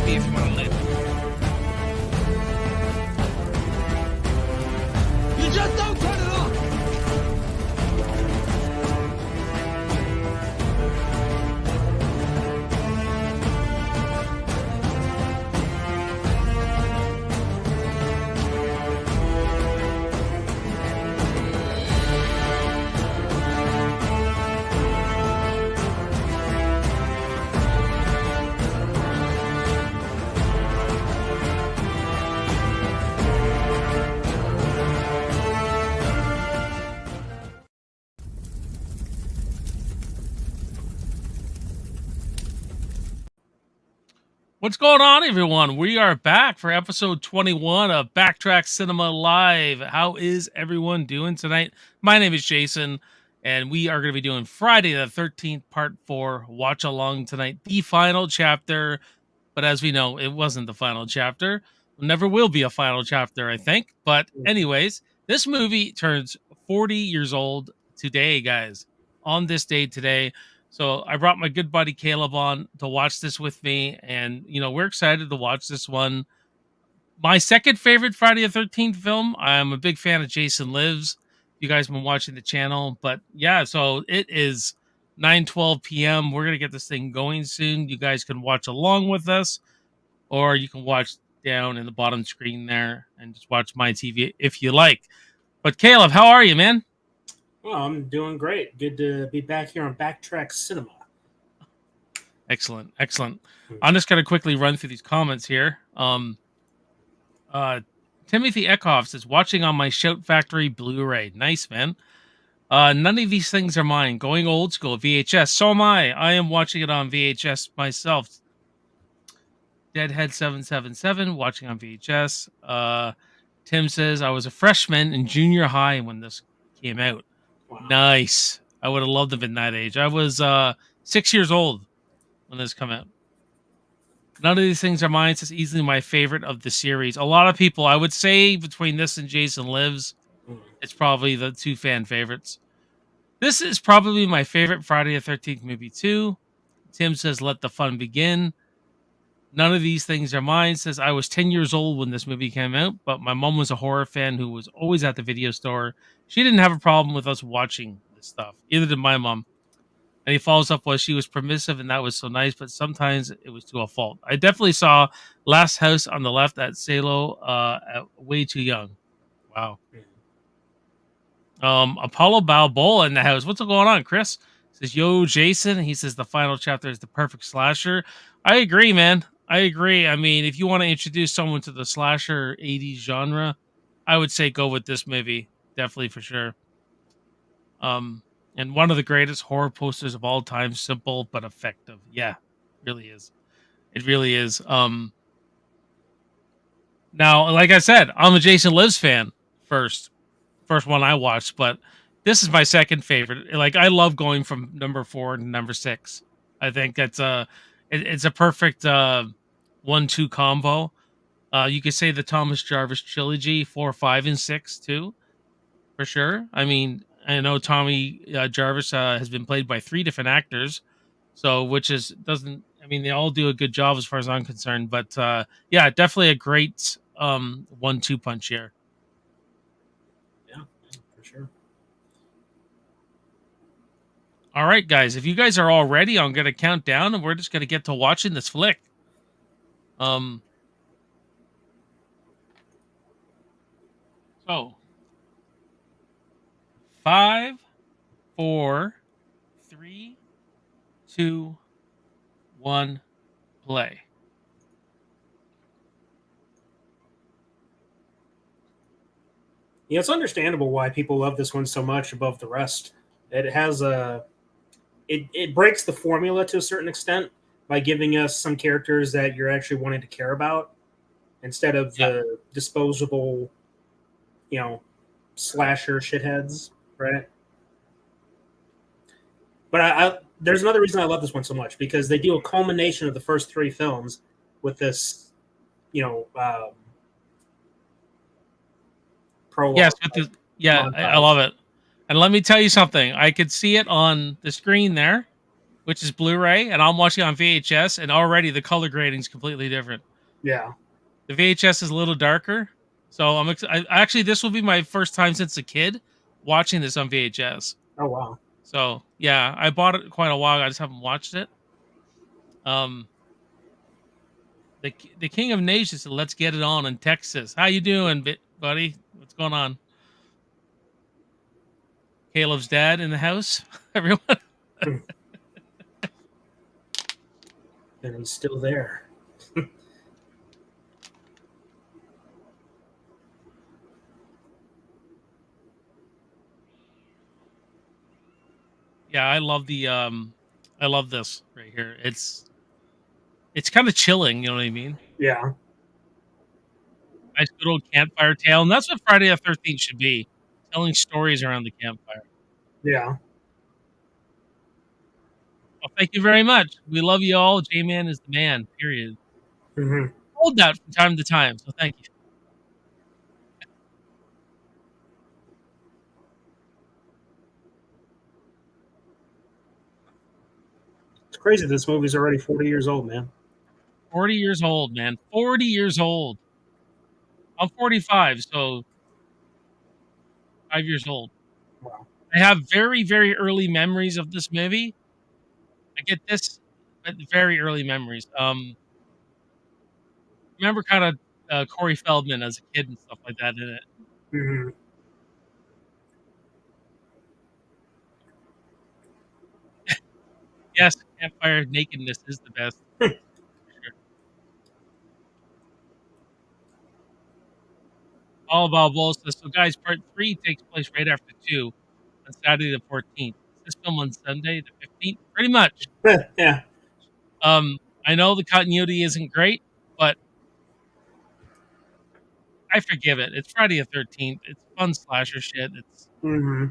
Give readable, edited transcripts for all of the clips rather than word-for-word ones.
TV if you want to live. You just don't turn it off. What's going on, everyone? We are back for episode 21 of Backtrack Cinema Live. How is everyone doing tonight? My name is Jason, and we are going to be doing Friday the 13th, part 4, watch along tonight, the final chapter. But as we know, it wasn't the final chapter. Never will be a final chapter, I think. But anyways, this movie turns 40 years old today, guys, on this day today. So I brought my good buddy Caleb on to watch this with me, and we're excited to watch this one. My second favorite Friday the 13th film. I'm a big fan of Jason Lives. You guys have been watching the channel, but yeah, so it is 9:12 p.m. We're gonna get this thing going soon. You guys can watch along with us, or you can watch down in the bottom screen there and just watch my TV if you like. But Caleb, how are you, man? Well, I'm doing great. Good to be back here on Backtrack Cinema. Excellent. I'm just going to quickly run through these comments here. Timothy Eckhoff says, watching on my Shout Factory Blu-ray. Nice, man. None of these things are mine. Going old school, VHS. So am I. I am watching it on VHS myself. Deadhead777, watching on VHS. Tim says, I was a freshman in junior high when this came out. Wow. Nice. I would have loved it at that age. I was 6 years old when this came out. None of these things are mine. It's easily my favorite of the series. A lot of people, I would say, between this and Jason Lives, it's probably the two fan favorites. This is probably my favorite Friday the 13th movie too. Tim says, let the fun begin. None of these things are mine. Says, I was 10 years old when this movie came out, but my mom was a horror fan who was always at the video store. She didn't have a problem with us watching this stuff. Either did my mom. And he follows up with, she was permissive and that was so nice, but sometimes it was to a fault. I definitely saw Last House on the Left at Salo at way too young. Wow. Apollo Balboa in the house. What's going on, Chris? Says, yo, Jason. He says the final chapter is the perfect slasher. I agree, man. I agree. I mean, if you want to introduce someone to the slasher 80s genre, I would say go with this movie. Definitely, for sure. And one of the greatest horror posters of all time. Simple but effective. Yeah, it really is. It really is. Now, like I said, I'm a Jason Lives fan first one I watched, but this is my second favorite. Like, I love going from number 4 to number 6. I think that's it's a perfect 1-2 combo. You could say the Thomas Jarvis trilogy, 4, 5, and 6 too, for sure. I mean, I know Tommy Jarvis has been played by 3 different actors, so they all do a good job as far as I'm concerned. But yeah, definitely a great 1-2 punch here. Yeah, for sure. All right, guys, if you guys are all ready, I'm going to count down and we're just going to get to watching this flick. So 5, 4, 3, 2, 1, play. Yeah, it's understandable why people love this one so much above the rest. It has it breaks the formula to a certain extent by giving us some characters that you're actually wanting to care about instead of the disposable, slasher shitheads, right? But there's another reason I love this one so much, because they do a culmination of the first 3 films with this, prologue. Yes, I love it. And let me tell you something. I could see it on the screen there. which is Blu-ray, and I'm watching on VHS, and already the color grading is completely different. Yeah. The VHS is a little darker, so actually this will be my first time since a kid watching this on VHS. Oh wow. So yeah, I bought it quite a while. I just haven't watched it. Um, the King of Nations said, "Let's get it on in Texas." How you doing, buddy? What's going on? Caleb's dad in the house. Everyone. And he's still there. Yeah, I love this right here. It's kind of chilling, you know what I mean? Yeah. Nice good old campfire tale, and that's what Friday the 13th should be, telling stories around the campfire. Yeah. Well, thank you very much. We love you all. J-Man is the man, period. Hmm. Hold that from time to time, so thank you. It's crazy. This movie's already 40 years old, man. 40 years old, man. 40 years old. I'm 45, so 5 years old. Wow. I have very, very early memories of this movie. I get this, but very early memories. Remember kinda, Corey Feldman as a kid and stuff like that in it. Hmm. Yes, campfire nakedness is the best, for sure. All about Bull says, "So guys, part 3 takes place right after 2 on Saturday the 14th. Is this film on Sunday the 15th?" Pretty much. Yeah. Um, I know the continuity isn't great, but I forgive it. It's Friday the 13th. It's fun slasher shit. Hmm.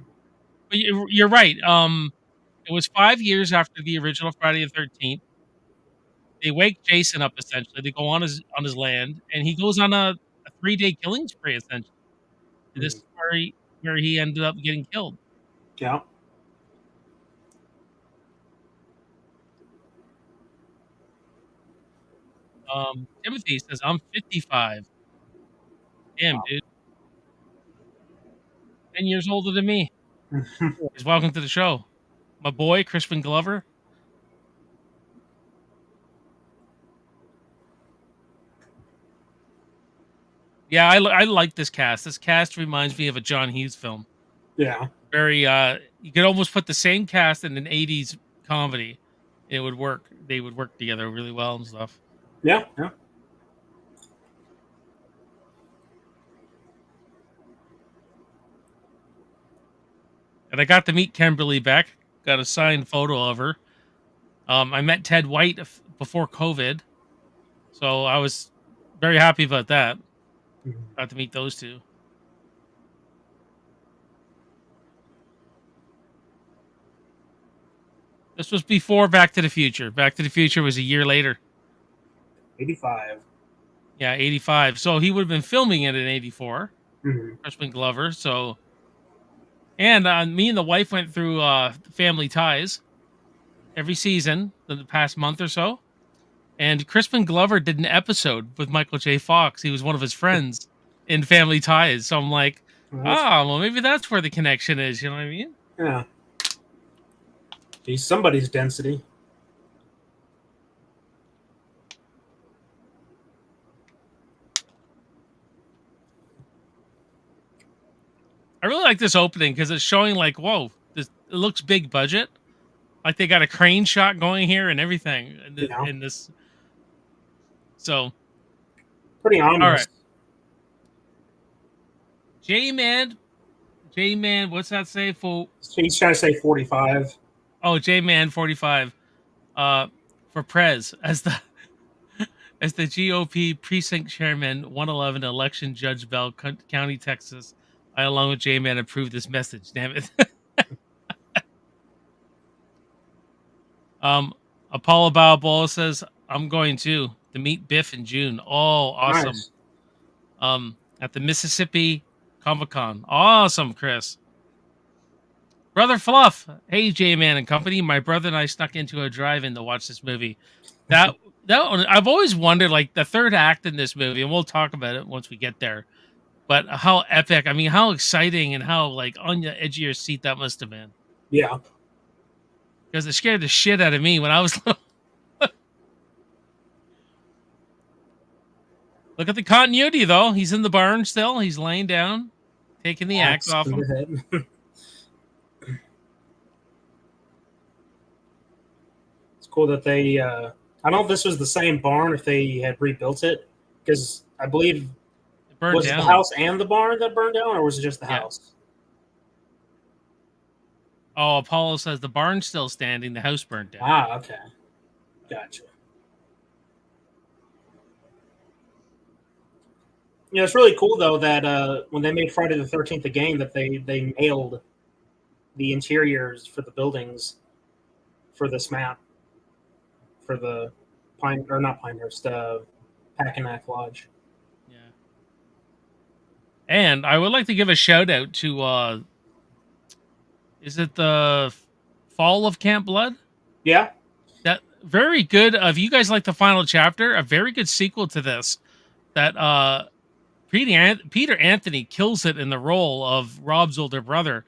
But you're right. It was 5 years after the original Friday the 13th. They wake Jason up essentially. They go on his land, and he goes on a 3-day killing spree essentially. And this is where he ended up getting killed. Yeah. Timothy says, "I'm 55." Damn, dude, 10 years older than me. He's welcome to the show. My boy, Crispin Glover. Yeah, I like this cast. This cast reminds me of a John Hughes film. Yeah. Very, you could almost put the same cast in an 80s comedy. It would work. They would work together really well and stuff. Yeah. Yeah. And I got to meet Kimberly Beck. Got a signed photo of her. I met Ted White before COVID, so I was very happy about that. Mhm. Got to meet those two. This was before Back to the Future. Back to the Future was a year later. 85. Yeah, 85. So he would have been filming it in 84. Hmm. Crispin Glover. So, and me and the wife went through Family Ties every season in the past month or so. And Crispin Glover did an episode with Michael J. Fox. He was one of his friends in Family Ties. So I'm like, Well, well, maybe that's where the connection is. You know what I mean? yeah. He's somebody's density. I really like this opening because it's showing like, whoa, it looks big budget. Like they got a crane shot going here and everything Yeah. in this. So, Pretty all ominous. right, J Man, J Man, what's that say for? He's trying to say 45. Oh, J Man 45, uh, for Prez as the as the GOP precinct chairman, 111 election, Judge Bell, County, Texas. I, along with J Man, approved this message. Damn it. um, Apollo Balboa says, "I'm going to meet Biff in June." Oh, awesome. Nice. At the Mississippi Comic Con. Awesome, Chris. Brother Fluff. Hey, J Man and company. My brother and I snuck into a drive-in to watch this movie. That that one, I've always wondered, like the third act in this movie, and we'll talk about it once we get there. But how epic! I mean, how exciting and how like on the edge of your seat that must have been. Yeah. Because it scared the shit out of me when I was little. Look at the continuity, though. He's in the barn still. He's laying down, taking the axe Axe off in him. the head. It's cool that they. I don't know if this was the same barn, if they had rebuilt it, because I believe It burned was it the down. house and the barn that burned down, or was it just the Yeah. house? Oh, Apollo says the barn's still standing. The house burned down. Ah, okay, gotcha. You know, it's really cool though that when they made Friday the 13th a game, that they nailed the interiors for the buildings for this map for the Pine or not Pinehurst, Packanack Lodge. Yeah. And I would like to give a shout out to is it the Fall of Camp Blood? Yeah, That very good. If you guys like the final chapter, a very good sequel to this. That Peter Anthony kills it in the role of Rob's older brother.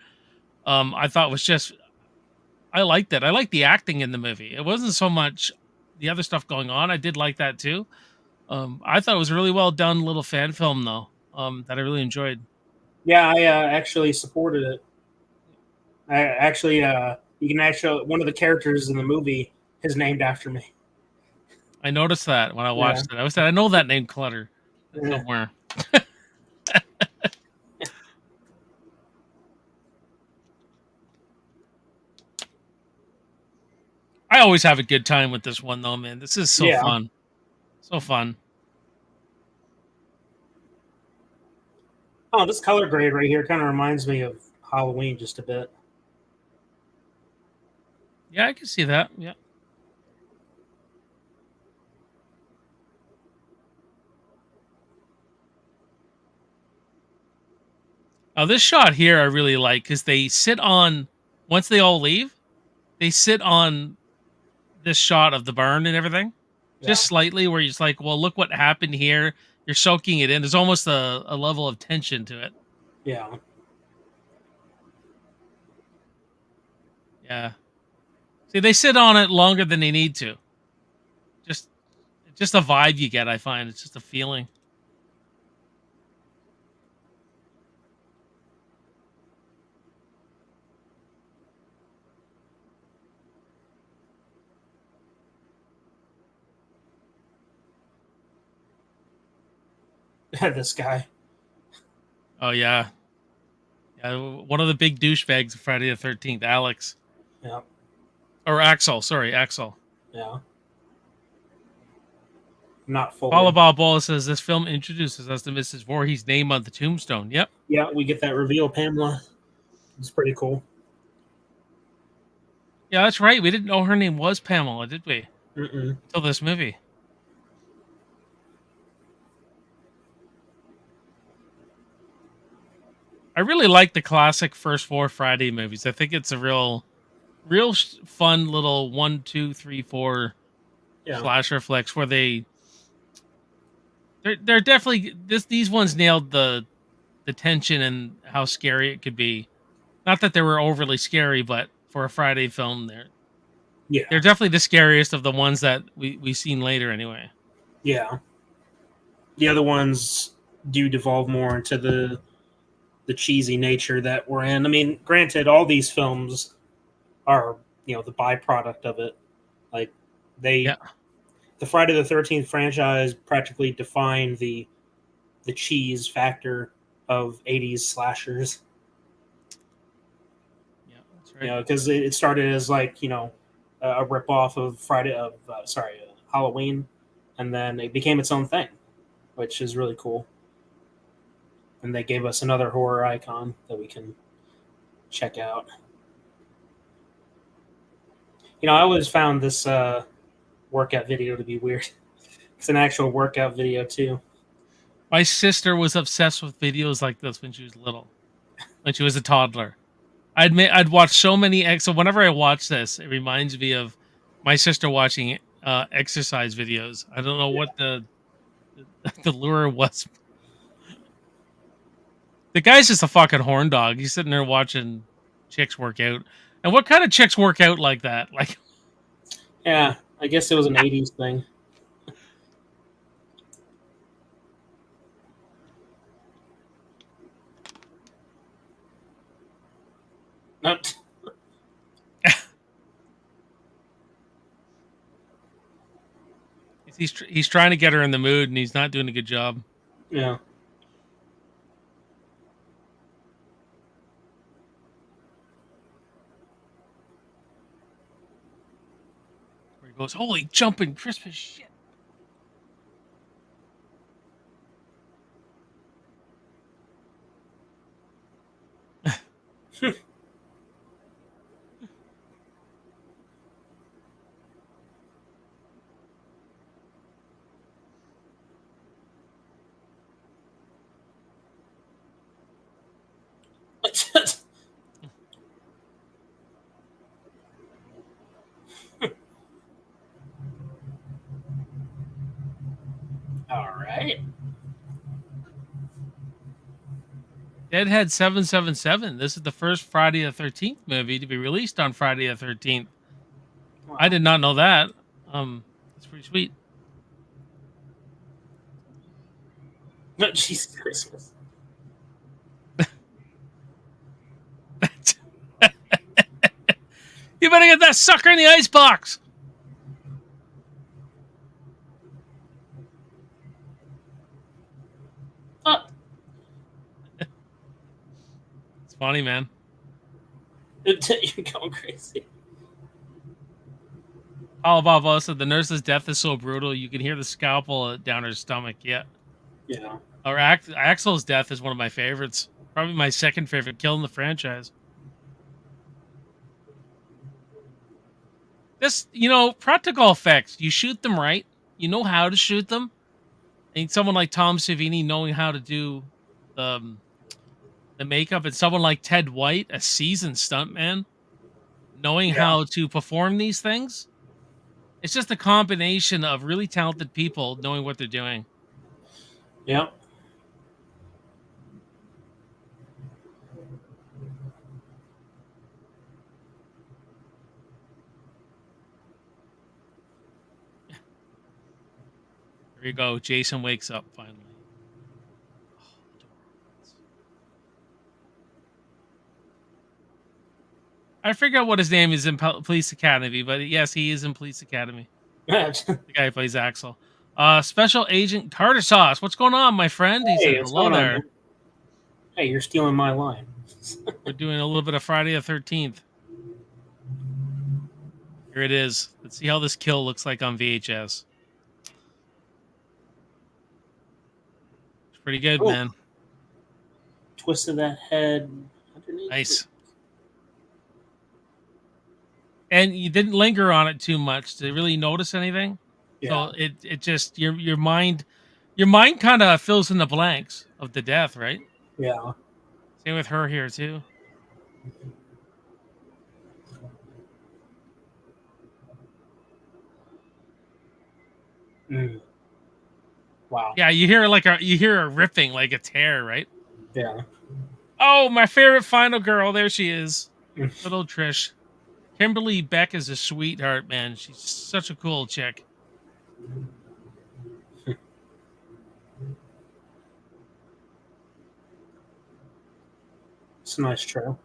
I thought was just I liked it. I liked the acting in the movie. It wasn't so much the other stuff going on. I did like that too. I thought it was a really well done little fan film though. That I really enjoyed. yeah, I actually supported it. I actually, you can actually one of the characters in the movie is named after me. I noticed that when I Yeah, watched it. I was I know that name Clutter yeah, somewhere. I always have a good time with this one though, man. This is so yeah. fun. So fun. Oh, this color grade right here kind of reminds me of Halloween just a bit. Yeah, I can see that. Yeah. Now this shot here I really like because they sit on once they all leave, they sit on this shot of the barn and everything. Yeah, Just slightly where you're just like, well, look what happened here. You're soaking it in. There's almost a level of tension to it. yeah, Yeah. See, they sit on it longer than they need to. Just just a vibe you get, I find. It's just a feeling. this guy. Oh yeah. Yeah, one of the big douchebags of Friday the 13th, Alex. Yeah, Or Axel, sorry, Axel. yeah. Not Paula fully. Balboa says this film introduces us to Mrs. Voorhees' name on the tombstone. Yep. Yeah, we get that reveal, Pamela. It's pretty cool. Yeah, that's right. We didn't know her name was Pamela, did we? Mm-mm. Until this movie. I really like the classic first four Friday movies. I think it's a real fun little 1, 2, 3, 4 Yeah, slasher flicks where they're definitely these ones nailed the tension and how scary it could be. Not that they were overly scary, but for a Friday film, yeah, they're definitely the scariest of the ones that we seen later anyway. yeah. The other ones do devolve more into the cheesy nature that we're in. I mean, granted, all these films are the byproduct of it. Like Yeah. they, the Friday the 13th franchise practically defined the cheese factor of 80s slashers. Yeah, that's right. Because it started as like a rip off of Halloween, and then it became its own thing, which is really cool. And they gave us another horror icon that we can check out. I always found this workout video to be weird. It's an actual workout video too. My sister was obsessed with videos like this when she was little, when she was a toddler. I'd watch so many so whenever I watch this, it reminds me of my sister watching exercise videos. I don't know Yeah. what the lure was. The guy's just a fucking horn dog. He's sitting there watching chicks work out. And what kind of chicks work out like that? Like, Yeah, I guess it was an '80s thing. Nope. he's trying to get her in the mood, and he's not doing a good job. Yeah. Where he goes, "Holy jumping Christmas shit!" All right. Deadhead 777. This is the first Friday the 13th movie to be released on Friday the 13th. Wow. I did not know that. That's pretty sweet. No, Jesus Christmas. You better get that sucker in the ice box. Oh. It's funny, man. You're going crazy. All above us, the nurse's death is so brutal, you can hear the scalpel down her stomach. Yeah. Yeah. Or Axel's death is one of my favorites. Probably my second favorite kill in the franchise. This, practical effects. You shoot them right. You know how to shoot them. And someone like Tom Savini knowing how to do the makeup, and someone like Ted White, a seasoned stuntman, knowing Yeah. how to perform these things. It's just a combination of really talented people knowing what they're doing. Yeah. There you go. Jason wakes up finally. Oh, the door opens. I forget what his name is in Police Academy, but yes, he is in Police Academy. The guy who plays Axel. Special Agent Carter Sauce. What's going on, my friend? He said, Hey, what's hello going on, there. man? Hey, you're stealing my line. We're doing a little bit of Friday the 13th. Here it is. Let's see how this kill looks like on VHS. It's pretty good, Oh. man. Twisted that head underneath. Nice. And you didn't linger on it too much to really notice anything. Yeah. So it just your mind kind of fills in the blanks of the death, right? Yeah. Same with her here too. Mm. Wow. Yeah, you hear her ripping like a tear, right? Yeah. Oh, my favorite final girl. There she is. Mm. Little Trish. Kimberly Beck is a sweetheart, man. She's such a cool chick. It's a nice trail.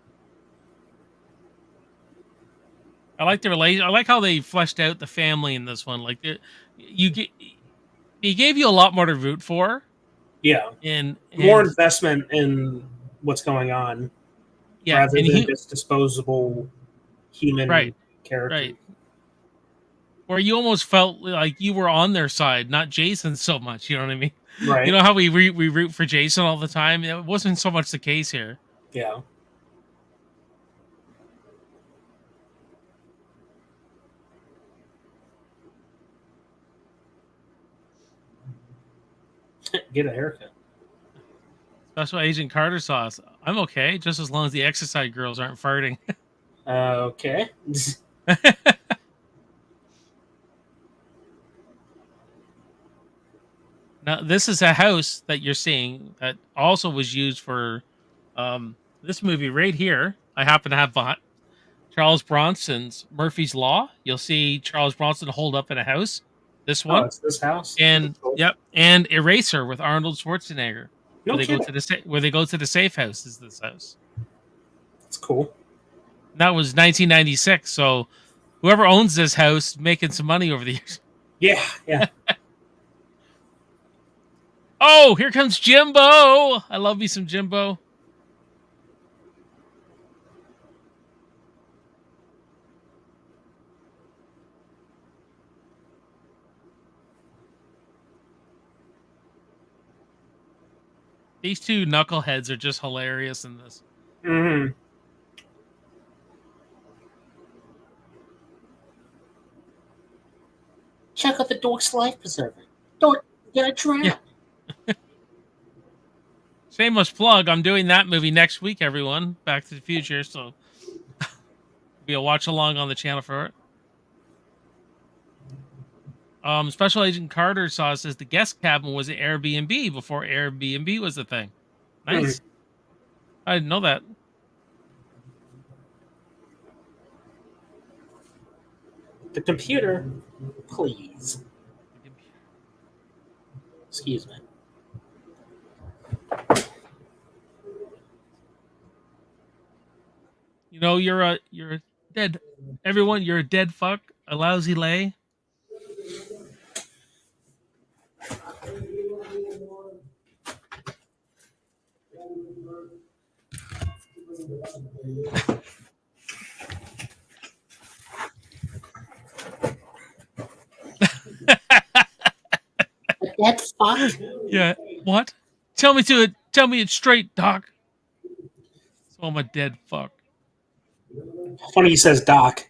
I like the relation. I like how they fleshed out the family in this one. Like you get, they gave you a lot more to root for. Yeah. And More investment in what's going on, yeah, rather and than just disposable human characters. right. Where you almost felt like you were on their side, not Jason so much. You know what I mean? Right. You know how we root for Jason all the time? It wasn't so much the case here. Yeah. Get a haircut. Special Agent Carter Sauce. I'm okay, just as long as the exercise girls aren't farting. Okay. Now, this is a house that you're seeing that also was used for this movie right here. I happen to have Charles Bronson's Murphy's Law. You'll see Charles Bronson hold up in a house. This Oh, one, it's this house. and That's cool. yep, and Eraser with Arnold Schwarzenegger, No kidding. where they go to the safe house. Is this house? That's cool. And that was 1996. So whoever owns this house making some money over the years. Yeah, yeah. Oh, here comes Jimbo. I love me some Jimbo. These two knuckleheads are just hilarious in this. Mm-hmm. Check out the Dork's life preserver. Dork, get a drown. Yeah. Shameless plug. I'm doing that movie next week, everyone. Back to the Future. So be a watch along on the channel for it. Special Agent Carter says the guest cabin was an Airbnb before Airbnb was a thing. Nice. I didn't know that. The computer, please. Excuse me. You know, you're a dead. Everyone, you're a dead fuck, a lousy lay. A dead fuck? Yeah. What? Tell me it straight, Doc. So I'm a dead fuck. Funny he says Doc.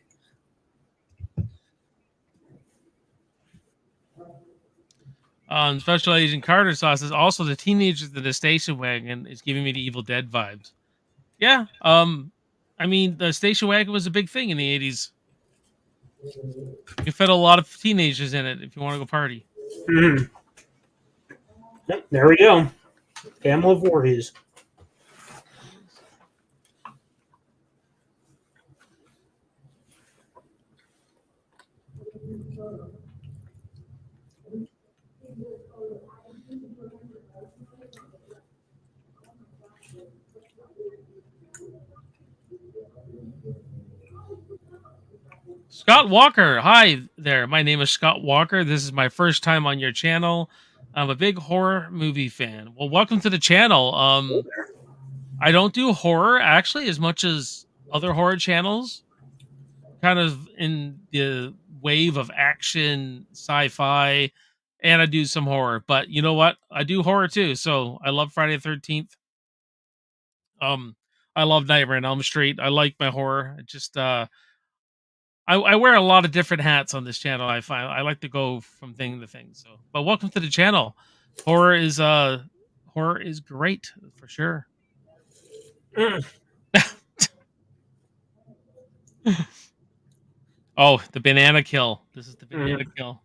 Special Agent Carter says also the teenagers in the station wagon is giving me the Evil Dead vibes. Yeah. I mean, the station wagon was a big thing in the 80s. You fit a lot of teenagers in it if you want to go party. Mm-hmm. Yep, there we go. Pamela Voorhees. Scott Walker, hi there. My name is Scott Walker. This is my first time on your channel. I'm a big horror movie fan. Well, welcome to the channel. I don't do horror actually as much as other horror channels. Kind of in the wave of action, sci-fi, and I do some horror. But you know what? I do horror too. So I love Friday the 13th. Um, I love Nightmare on Elm Street. I like my horror. I wear a lot of different hats on this channel. I find I like to go from thing to thing. So, but welcome to the channel. Horror is great for sure. Mm. Oh, the banana kill. This is the banana kill.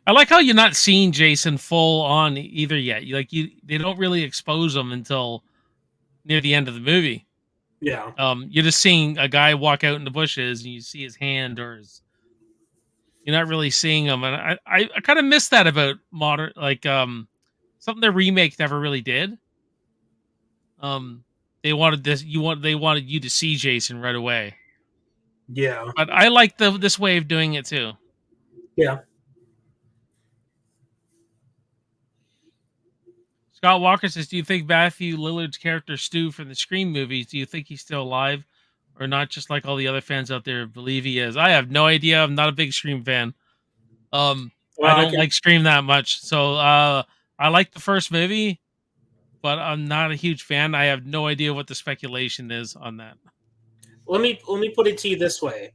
I like how you're not seeing Jason full on either yet. They don't really expose him until near the end of the movie. Yeah. You're just seeing a guy walk out in the bushes and you see his hand or his. You're not really seeing him, and I kind of miss that about modern, like something the remake never really did. They wanted they wanted you to see Jason right away. Yeah. But I like this way of doing it too. Yeah. Scott Walker says, "Do you think Matthew Lillard's character Stu from the Scream movies? Do you think he's still alive, or not? Just like all the other fans out there believe he is." I have no idea. I'm not a big Scream fan. Well, I don't like Scream that much. So I like the first movie, but I'm not a huge fan. I have no idea what the speculation is on that. Let me put it to you this way.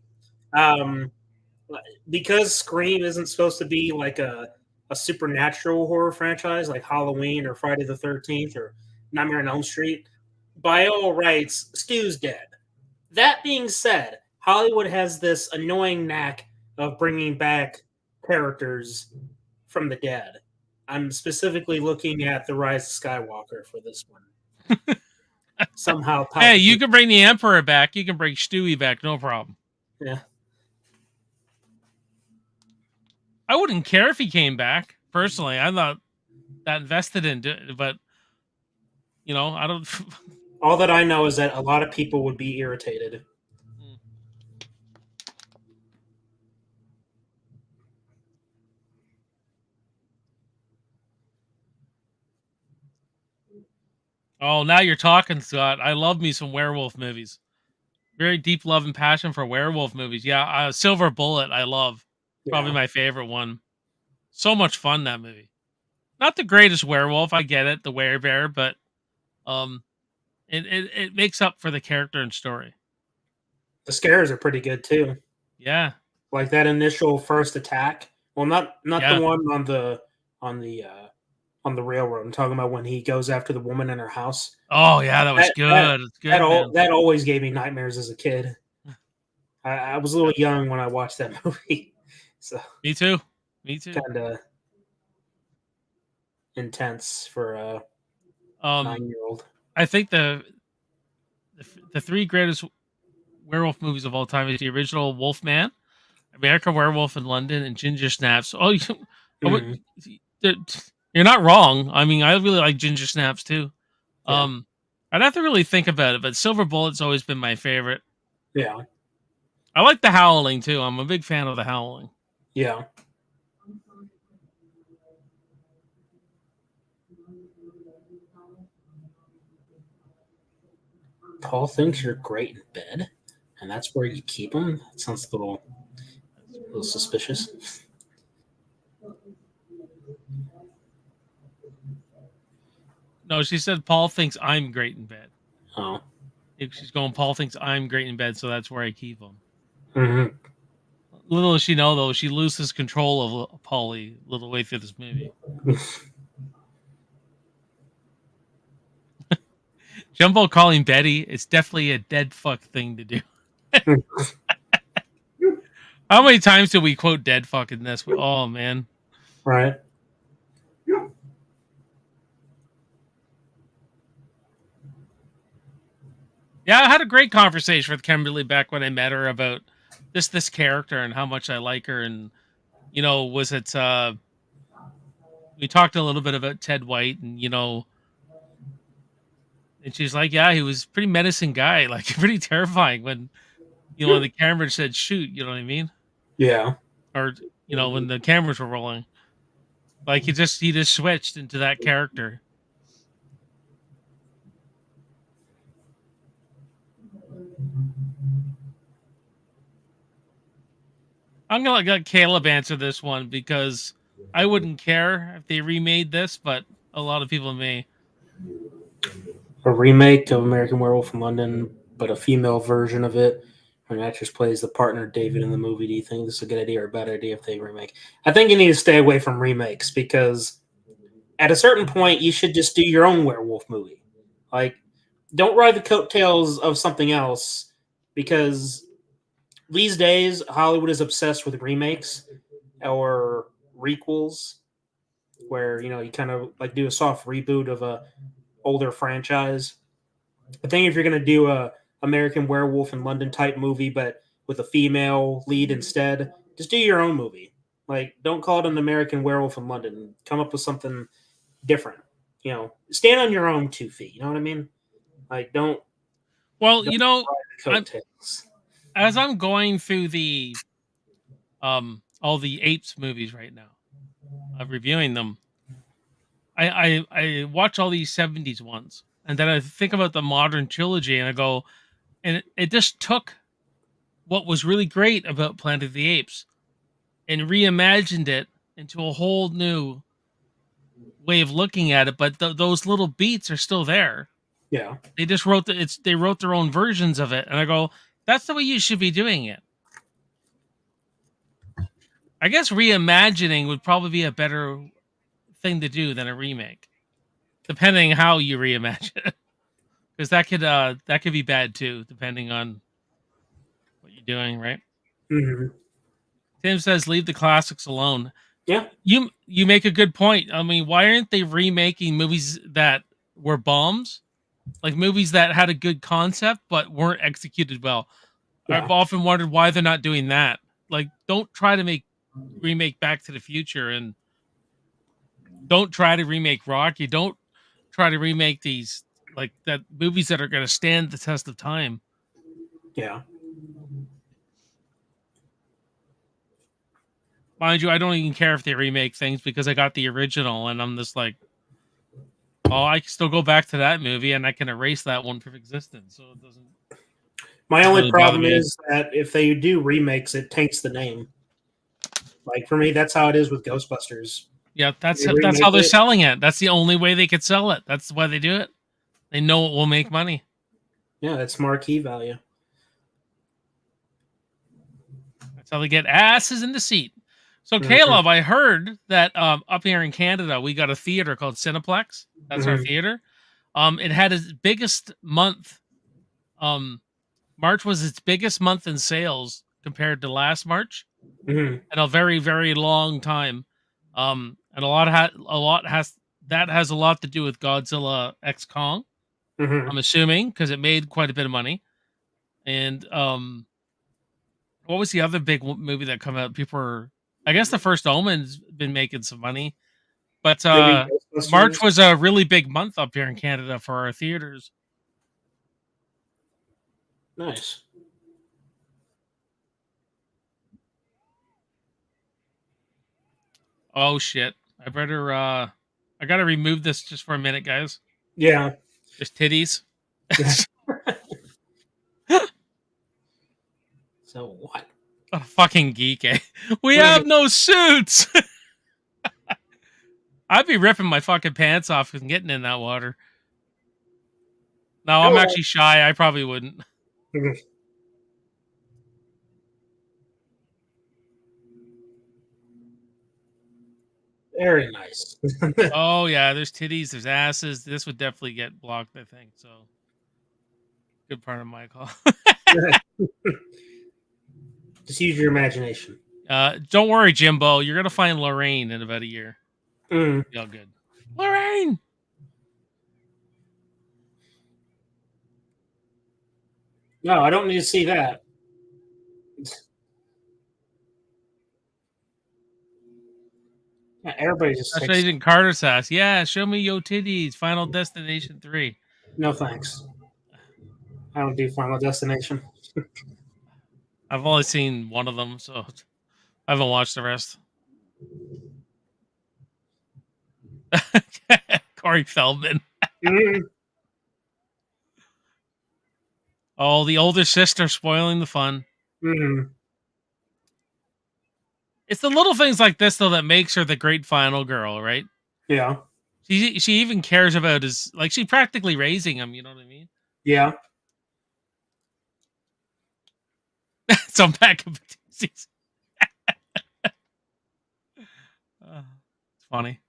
Because Scream isn't supposed to be like a a supernatural horror franchise like Halloween or Friday the 13th or Nightmare on Elm Street, by all rights, Stu's dead. That being said, Hollywood has this annoying knack of bringing back characters from the dead. I'm specifically looking at The Rise of Skywalker for this one. Somehow Hey, you Palpatine. can bring the Emperor back. You can bring Stewie back. No problem. Yeah. I wouldn't care if he came back. Personally, I'm not that invested in it, but I don't. All that I know is that a lot of people would be irritated. Oh, now you're talking, Scott. I love me some werewolf movies. Very deep love and passion for werewolf movies. Yeah, Silver Bullet, I love. Probably Yeah. my favorite one. So much fun, that movie. Not the greatest werewolf, I get it, the werebear, but um, it makes up for the character and story. The scares are pretty good too. Yeah, Like that initial first attack. Well, not yeah. the one on the on the on the railroad. I'm talking about when he goes after the woman in her house. Oh yeah, that was good. It's good, man. That always gave me nightmares as a kid. I was a little young when I watched that movie, so Me too. Me too. kind of intense for a 9-year-old. I think the three greatest werewolf movies of all time is the original Wolfman, American Werewolf in London, and Ginger Snaps. Oh, you're not wrong. I mean, I really like Ginger Snaps too. Yeah. I'd have to really think about it, but Silver Bullet's always been my favorite. Yeah. I like The Howling too. I'm a big fan of The Howling. Yeah. Paul thinks you're great in bed, and that's where you keep him. That sounds a little suspicious. No, she said Paul thinks I'm great in bed. Oh. She's going, Paul thinks I'm great in bed, so that's where I keep him. Mm-hmm. Little does she know, though, she loses control of Paulie a little way through this movie. Jumbo calling Betty, it's definitely a dead fuck thing to do. How many times did we quote dead fuck in this? Oh, man. Right. Yeah, I had a great conversation with Kimberly back when I met her about this character and how much I like her. And, was it, we talked a little bit about Ted White and, and she's like, yeah, he was a pretty menacing guy, like pretty terrifying when, when the camera said shoot, you know what I mean? Yeah. Or, when the cameras were rolling. Like he just switched into that character. I'm gonna let Caleb answer this one because I wouldn't care if they remade this, but a lot of people may. A remake of American Werewolf in London, but a female version of it. An actress plays the partner David in the movie. Do you think this is a good idea or a bad idea if they remake? I think you need to stay away from remakes because at a certain point you should just do your own werewolf movie. Like, don't ride the coattails of something else because these days Hollywood is obsessed with remakes or requels where you kind of like do a soft reboot of a older franchise. I think if you're going to do a American Werewolf in London type movie, but with a female lead instead, just do your own movie. Like, don't call it an American Werewolf in London. Come up with something different. Stand on your own 2 feet. You know what I mean? Like, don't. Well, coattails. As I'm going through the all the Apes movies right now, reviewing them, I watch all these 70s ones, and then I think about the modern trilogy, and I go, and it just took what was really great about Planet of the Apes and reimagined it into a whole new way of looking at it. But those little beats are still there. Yeah, they just they wrote their own versions of it, and I go, that's the way you should be doing it. I guess reimagining would probably be a better thing to do than a remake, depending how you reimagine it, because that could be bad too, depending on what you're doing. Right? Hmm. Tim says, "Leave the classics alone." Yeah, You make a good point. I mean, why aren't they remaking movies that were bombs? Like movies that had a good concept but weren't executed well. yeah, I've often wondered why they're not doing that. Like, don't try to remake Back to the Future, and don't try to remake Rocky. Don't try to remake these like that movies that are going to stand the test of time. yeah. Mind you, I don't even care if they remake things because I got the original, and I'm just like, oh, I can still go back to that movie and I can erase that one from existence, so it doesn't My only really bother problem me. is that if they do remakes, it taints the name. Like for me, that's how it is with Ghostbusters. Yeah, They that's how remake they're it. selling it. That's the only way they could sell it. That's why they do it. They know it will make money. Yeah, it's marquee value. That's how they get asses in the seat. So, Hmm. Caleb, I heard that up here in Canada, we got a theater called Cineplex. That's our Hmm. theater. It had its biggest month. Um, March was its biggest month in sales compared to last March Hmm. in a very, very long time. And a lot has that has a lot to do with Godzilla X Kong. Hmm. I'm assuming because it made quite a bit of money. And what was the other big movie that come out? People were, I guess, The First Omen's been making some money, but Maybe March Ghostbusters. was a really big month up here in Canada for our theaters. Nice. Oh shit! I better. I gotta remove this just for a minute, guys. Yeah. There's titties. So what? A fucking geek, eh? We What have have no suits. I'd be ripping my fucking pants off and getting in that water. No, I'm Hello. actually shy. I probably wouldn't. Mhm. Very nice. Oh yeah, there's titties, there's asses. This would definitely get blocked, I think. So good part of my call. Just use your imagination. Don't worry, Jimbo. You're gonna find Lorraine in about a year. Mm. Be all good. Lorraine. No, I don't need to see that. Yeah, everybody just Special takes. Agent Carter's house. Yeah, show me yo titties. Final Destination 3. No thanks. I don't do Final Destination. I've only seen one of them, so I haven't watched the rest. Corey Feldman. Mm. Oh, the older sister spoiling the fun. Mm. It's the little things like this though that makes her the great final girl, right? Yeah. She even cares about his, like, she's practically raising him. You know what I mean? Yeah. So back of it's funny.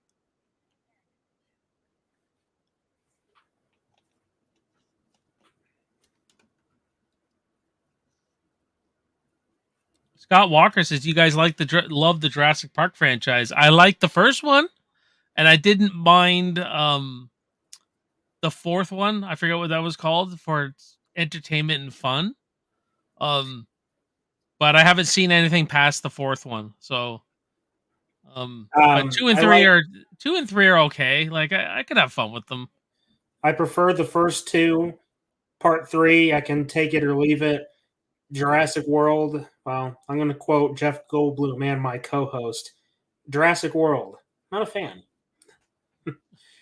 Scott Walker says, "You guys love the Jurassic Park franchise? I liked the first one, and I didn't mind the fourth one. I forget what that was called for its entertainment and fun. Um, but I haven't seen anything past the fourth one. So, but I like. two and three are okay. Like I could have fun with them. I prefer the first two. Part three, I can take it or leave it. Jurassic World. Well, I'm going to quote Jeff Goldblum and my co-host. Jurassic World. Not a fan.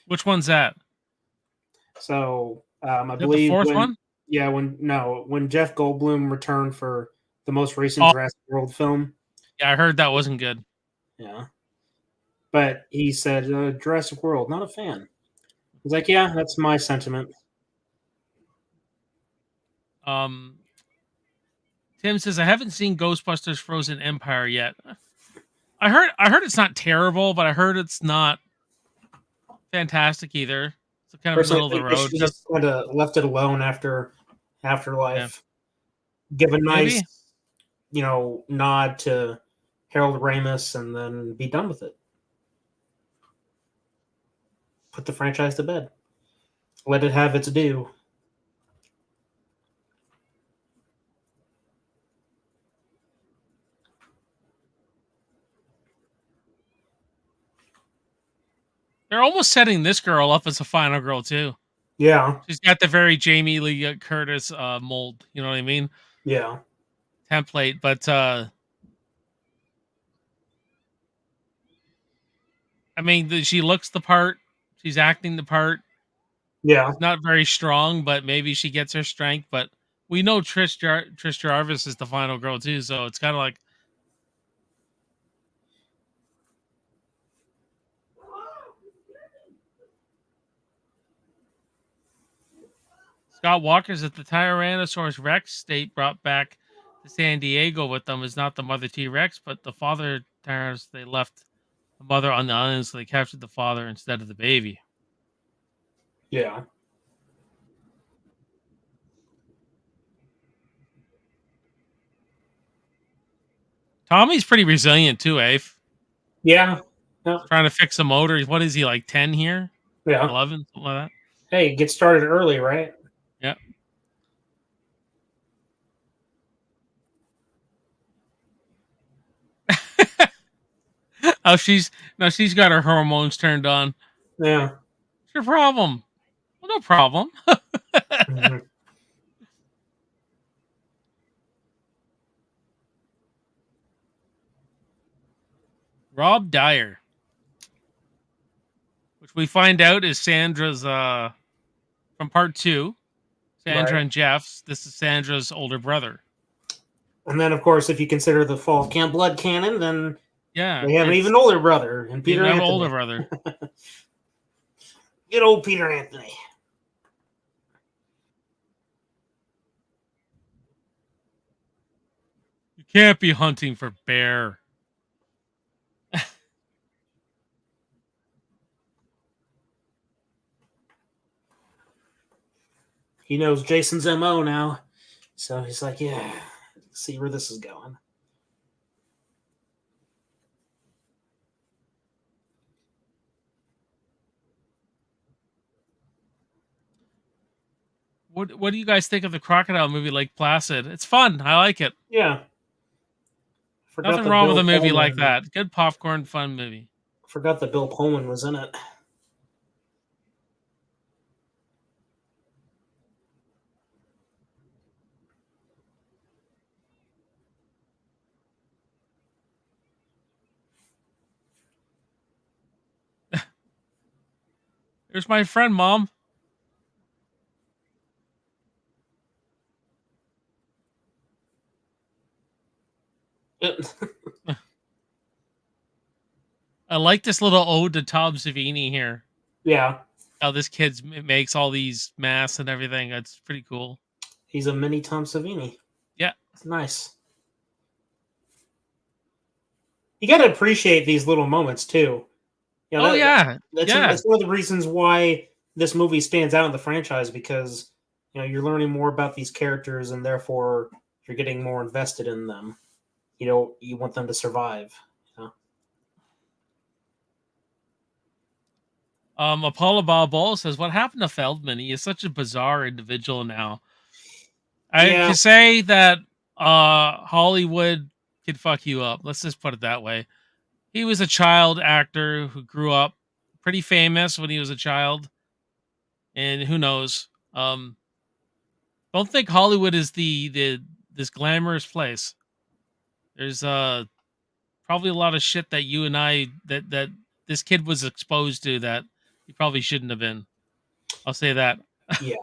Which one's that? So I Is that the believe fourth when one? yeah when Jeff Goldblum returned for the most recent Oh, Jurassic World film, yeah, I heard that wasn't good. yeah, but he said Jurassic World, not a fan. He's like, yeah, that's my sentiment. Um, Tim says, I haven't seen Ghostbusters Frozen Empire yet. I heard it's not terrible, but I heard it's not fantastic either. It's kind of Personally, middle I of the think they road. should have just kind of left it alone after Yeah, Afterlife. Give a nice, maybe. nod to Harold Ramis, and then be done with it. Put the franchise to bed. Let it have its due. They're almost setting this girl up as a final girl too. Yeah, She's got the very Jamie Lee Curtis mold. You know what I mean? yeah, Template, but I mean, she looks the part. She's acting the part. yeah, She's not very strong, but maybe she gets her strength. But we know Trish Jarvis is the final girl too, so it's kind of like Scott Walker's at the Tyrannosaurus Rex state brought back to San Diego with them is not the mother T Rex, but the father Tyrannosaurus. They left the mother on the island, so they captured the father instead of the baby. yeah. Tommy's pretty resilient too, eh? Yeah, yeah, Trying to fix a motor. What is he like 10 here? yeah. 11, something like Hey, get started early, right? that. Yeah. Oh, she's got her hormones turned on. Yeah. What's your problem? Well, no problem. Mhm. Rob Dyer, which we find out is Sandra's from part 2. Sandra Right. and Jeff's. This is Sandra's older brother. And then, of course, if you consider the Fall Camp Blood canon, then Yeah, they have an it's even older brother, and even Peter have an older Anthony. brother. Good old Peter Anthony. You can't be hunting for bear. He knows Jason's MO now. So he's like, yeah, see where this is going. What do you guys think of the crocodile movie Lake Placid? It's fun. I like it. Yeah. Forgot Nothing that wrong with Bill a movie like Pullman. that. Good popcorn fun movie. Forgot that Bill Pullman was in it. There's my friend, Mom. I like this little ode to Tom Savini here. Yeah. How this kid makes all these masks and everything. That's pretty cool. He's a mini Tom Savini. Yeah. It's nice. You got to appreciate these little moments too. Oh yeah. Yeah. That's one of the reasons why this movie stands out in the franchise, because you're learning more about these characters, and therefore you're getting more invested in them. You want them to survive. Apollo Balboa says, "What happened to Feldman? He is such a bizarre individual now. I Yeah, can say that Hollywood could fuck you up. Let's just put it that way. He was a child actor who grew up pretty famous when he was a child, and who knows? Don't think Hollywood is the this glamorous place. There's probably a lot of shit that you and I that this kid was exposed to that he probably shouldn't have been. I'll say that. yeah.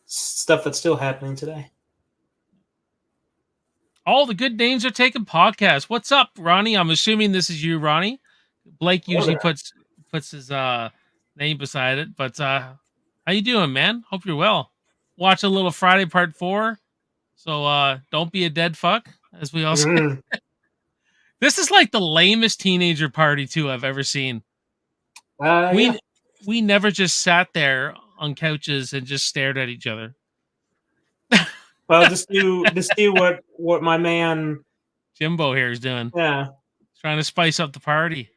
Stuff that's still happening today. All the good names are taken podcast. What's up, Ronnie? I'm assuming this is you, Ronnie. Blake Hello usually there. puts his name beside it, but how you doing, man? Hope you're well. Watch a little Friday Part 4. So don't be a dead fuck, as we all say. Mhm. This is like the lamest teenager party too I've ever seen. Yeah. We never just sat there on couches and just stared at each other. Well, just do what my man Jimbo here is doing. Yeah. He's trying to spice up the party.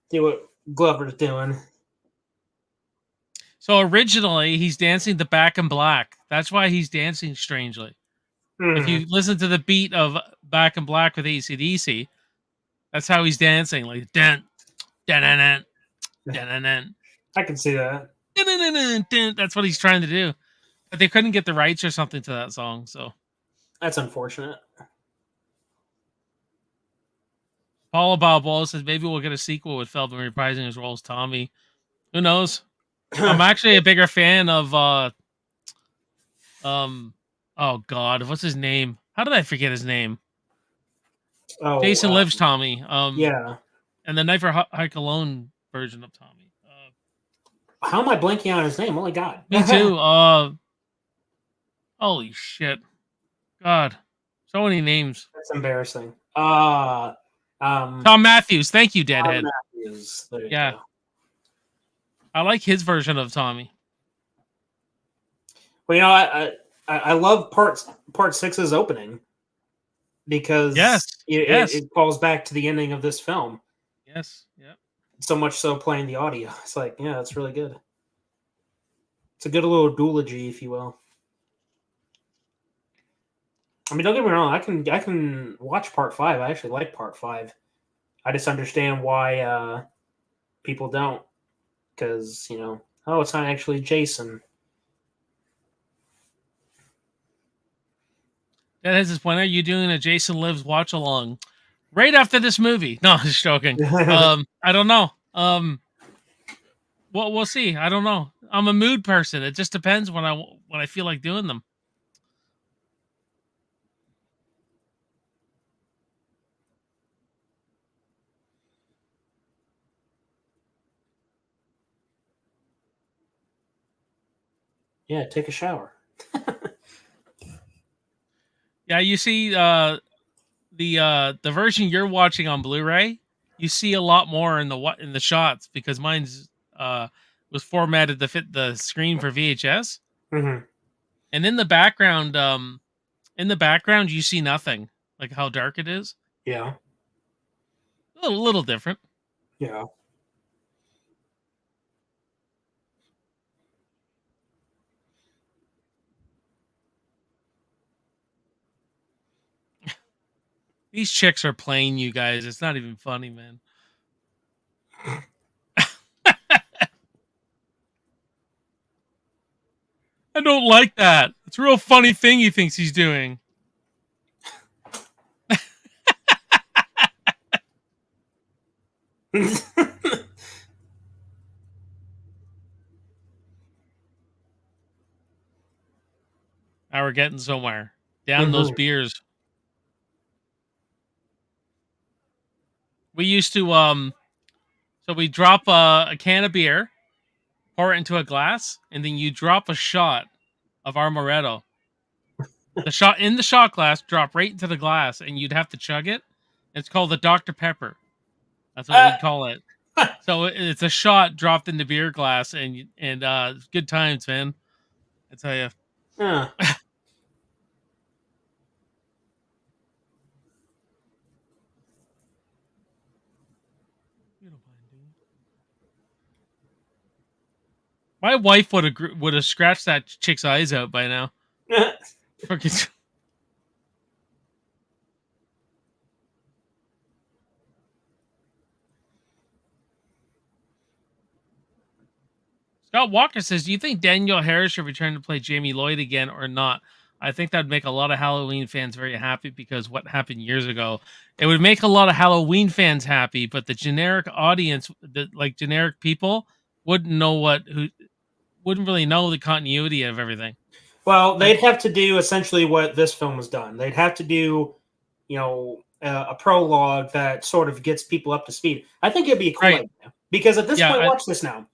Do what Glover's doing. So originally he's dancing the Back in Black. That's why he's dancing strangely. If you listen to the beat of Back in Black with AC/DC, that's how he's dancing, like dun dun dun dun dun dun. I can see that. That's what he's trying to do, but they couldn't get the rights or something to that song, so that's unfortunate. Paula Balboa says maybe we'll get a sequel with Feldman reprising his role as Tommy. Who knows? I'm actually a bigger fan of oh god, what's his name? How did I forget his name? Jason Lives Tommy. Yeah. And the Knife for High Cologne version of Tommy. How am I blanking on his name? Oh my god. Me too. Holy shit. God. So many names. That's embarrassing. Tom Matthews. Thank you, Deadhead. Tom Matthews. Yeah. Go. I like his version of Tommy. Well, you know, I love part 6's opening because it calls back to the ending of this film. Yes. Yeah. So much so playing the audio. It's like, yeah, that's really good. It's a good little duology, if you will. I mean, don't get me wrong. I can watch part 5. I actually like part 5. I just understand why people don't, because it's not actually Jason. That has his point. Are you doing a Jason Lives watch along right after this movie? No, just joking. I don't know. We'll see. I don't know. I'm a mood person. It just depends when I feel like doing them. Yeah, take a shower. Yeah, you see the version you're watching on Blu-ray, you see a lot more in the shots because mine's was formatted to fit the screen for VHS. Mm-hmm. And in the background you see nothing, like how dark it is. Yeah. A little different. Yeah. These chicks are playing you guys. It's not even funny, man. I don't like that. It's a real funny thing he thinks he's doing. Now we're getting somewhere. Down those beers. We used to so we drop a can of beer, pour it into a glass, and then you drop a shot of Amaretto. The shot in the shot glass drop right into the glass, and you'd have to chug it. It's called the Dr. Pepper. That's what we call it. So it's a shot dropped in the beer glass, and good times, man. I tell you. My wife would have scratched that chick's eyes out by now. Fucking. Scott Walker says, do you think Danielle Harris should return to play Jamie Lloyd again or not? I think that'd make a lot of Halloween fans very happy because what happened years ago. It would make a lot of Halloween fans happy, but the generic audience, like generic people, wouldn't really know the continuity of everything. Well, they'd have to do essentially what this film has done. They'd have to do, a prologue that sort of gets people up to speed. I think it'd be a cool idea. Because at this point, watch this now.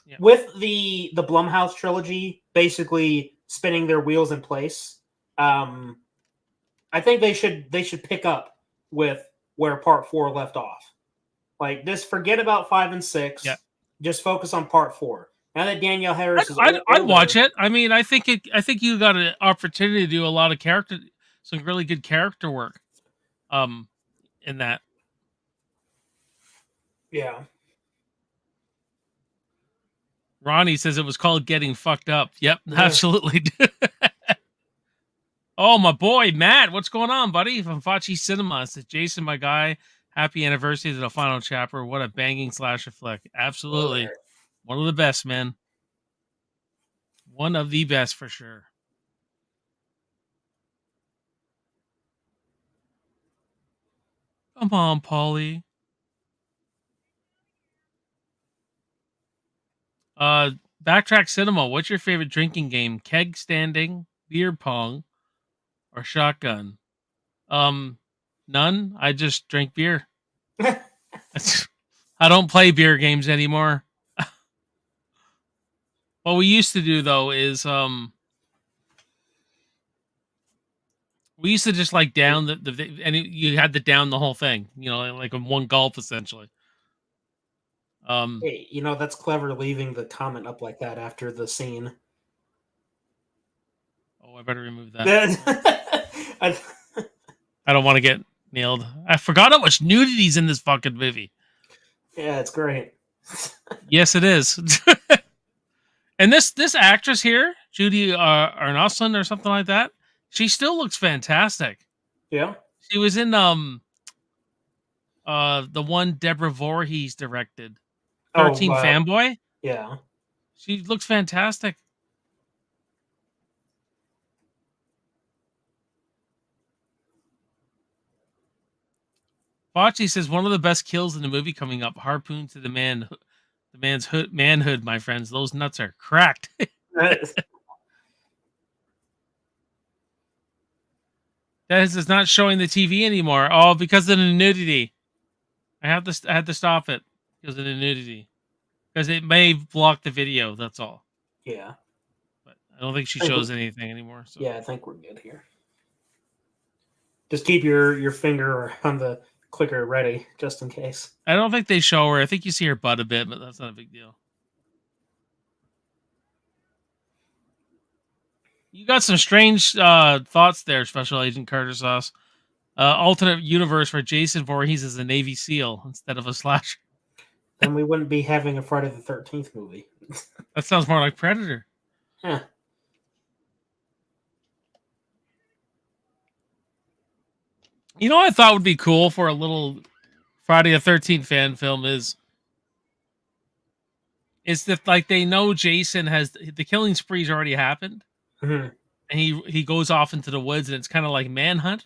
Yeah. With the Blumhouse trilogy basically spinning their wheels in place, I I think they should pick up with where part 4 left off. Like, just forget about 5 and 6. Yeah. Just focus on part 4. Now that Danielle Harris is I'd watch older, it. I mean, I think you got an opportunity to do a lot of some really good character work, in that. yeah. Ronnie says it was called Getting Fucked Up. Yep, Yeah. absolutely. Oh, my boy, Matt, what's going on, buddy? From Fachi Cinema. Says Jason, my guy, happy anniversary to the final chapter. What a banging slasher flick. Absolutely. One of the best, man. One of the best for sure. Come on, Paulie. Backtrack Cinema. What's your favorite drinking game? Keg standing, beer pong, or shotgun? None. I just drink beer. I don't play beer games anymore. What we used to do though is we used to just like down and you had to down the whole thing, like in one gulp essentially. Hey, that's clever leaving the comment up like that after the scene. Oh, I better remove that. I, I don't want to get nailed. I forgot how much nudity's in this fucking movie. yeah, it's great. Yes, it is. And this actress here, Judy Arnason or something like that, she still looks fantastic. Yeah. She was in the one Deborah Voorhees directed, 13 Fanboy. Yeah. She looks fantastic. Bocce says one of the best kills in the movie coming up. Harpoon to the man's manhood, my friends. Those nuts are cracked. That is not showing the TV anymore. Oh, because of the nudity. I had to stop it because of the nudity. Because it may block the video. That's all. Yeah. But I don't think she shows anything anymore. So. Yeah, I think we're good here. Just keep your finger on the clicker ready, just in case. I don't think they show her. I think you see her butt a bit, but that's not a big deal. You got some strange thoughts there, Special Agent Carter Sauce. Alternate universe where Jason Voorhees is a Navy SEAL instead of a slasher. Then we wouldn't be having a Friday the 13th movie. That sounds more like Predator. Huh. You know what I thought would be cool for a little Friday the 13th fan film is that like they know Jason has the killing spree's already happened. Mm-hmm. And he goes off into the woods and it's kind of like Manhunt.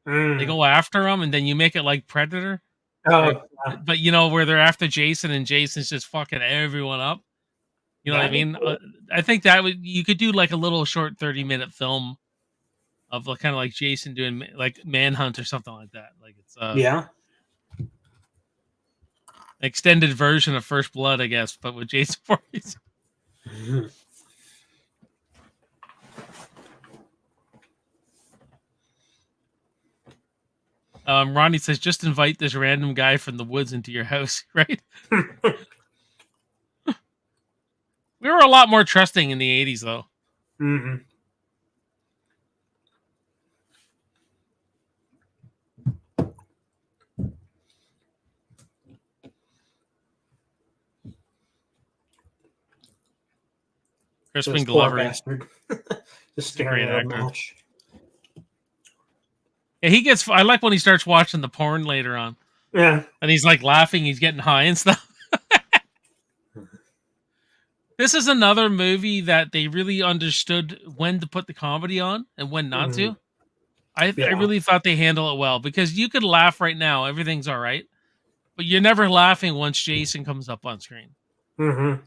Mm. They go after him and then you make it like Predator. Oh, but where they're after Jason and Jason's just fucking everyone up. You know what I mean? Cool. I think that you could do like a little short 30-minute film of kind of like Jason doing like Manhunt or something like that. Like it's yeah, extended version of First Blood, I guess, but with Jason Voorhees. Mm-hmm. Ronnie says, just invite this random guy from the woods into your house, right? We were a lot more trusting in the 80s, though. Mm-hmm. Crispin Glover. Just staring at a match. Yeah, I like when he starts watching the porn later on. Yeah. And he's like laughing, he's getting high and stuff. This is another movie that they really understood when to put the comedy on and when not to. I really thought they handle it well because you could laugh right now, everything's all right, but you're never laughing once Jason comes up on screen. Mm-hmm.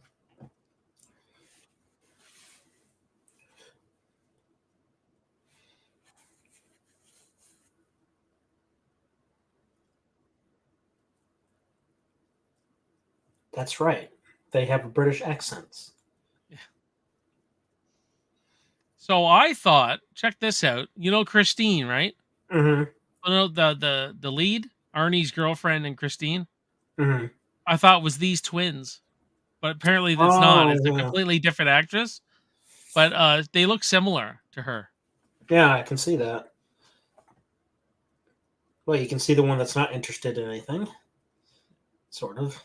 That's right. They have British accents. Yeah. So I thought, check this out. You know Christine, right? Mm-hmm. No, the lead, Arnie's girlfriend and Christine, Mm-hmm. I thought was these twins, but apparently that's not. Oh It's a yeah, completely different actress, but they look similar to her. yeah, I can see that. Well, you can see the one that's not interested in anything, sort of.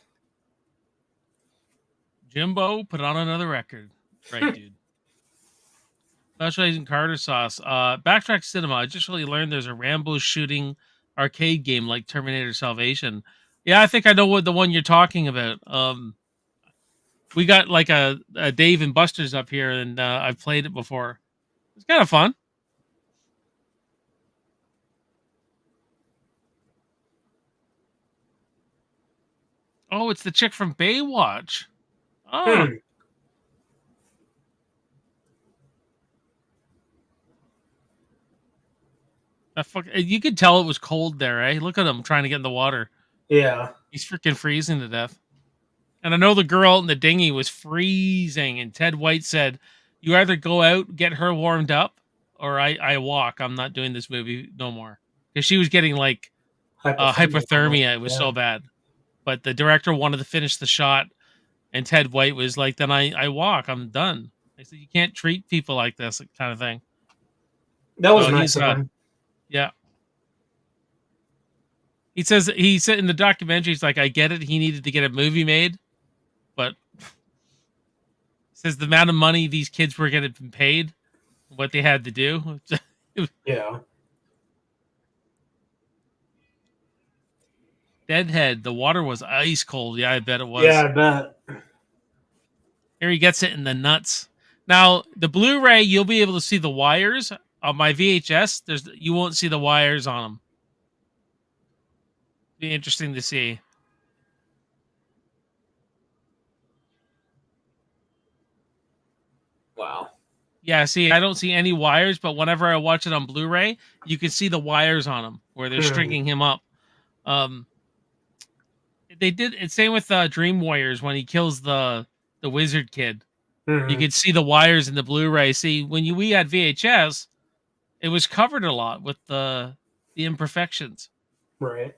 Jimbo, put on another record, right, dude? Specializing Carter sauce. Backtrack Cinema. I just really learned there's a Rambo shooting arcade game like Terminator Salvation. Yeah, I think I know what the one you're talking about. We got like a Dave and Buster's up here, and I've played it before. It's kind of fun. Oh, it's the chick from Baywatch. Oh, Hmm. you could tell it was cold there, eh? Look at him trying to get in the water. Yeah. He's freaking freezing to death. And I know the girl in the dinghy was freezing, and Ted White said, "You either go out, get her warmed up, or I walk. I'm not doing this movie no more." Because she was getting like Hypothermia, almost. hypothermia. It was Yeah. so bad. But the director wanted to finish the shot, and Ted White was like, "Then I walk. I'm done." I said, "You can't treat people like this, kind of thing." That was So nice he's of him. yeah. He said in the documentary, he's like, "I get it. He needed to get a movie made, but." Says the amount of money these kids were getting paid, what they had to do. Yeah. Deadhead, the water was ice cold. Yeah, I bet it Yeah, was. I bet. Here he gets it in the nuts. Now, the Blu-ray, you'll be able to see the wires. On my VHS, you won't see the wires on them. Be interesting to see. Wow. Yeah, see, I don't see any wires, but whenever I watch it on Blu-ray, you can see the wires on them where they're Hmm. stringing him up. Um, they did it same with Dream Warriors when he kills the wizard kid. You Hmm. could see the wires in the Blu-ray. See, when we had VHS, it was covered a lot with the imperfections. Right.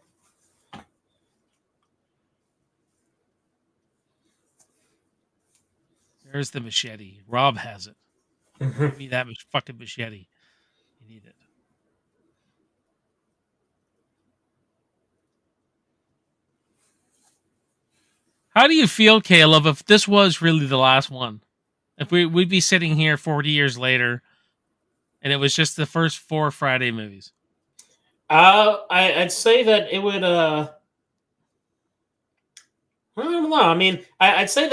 There's the machete. Rob has it. Hmm. Give me that fucking machete. You need it. How do you feel, Caleb, if this was really the last one? If we'd be sitting here 40 years later and it was just the first 4 Friday movies? I'd say that it would. I don't know. I mean, I'd say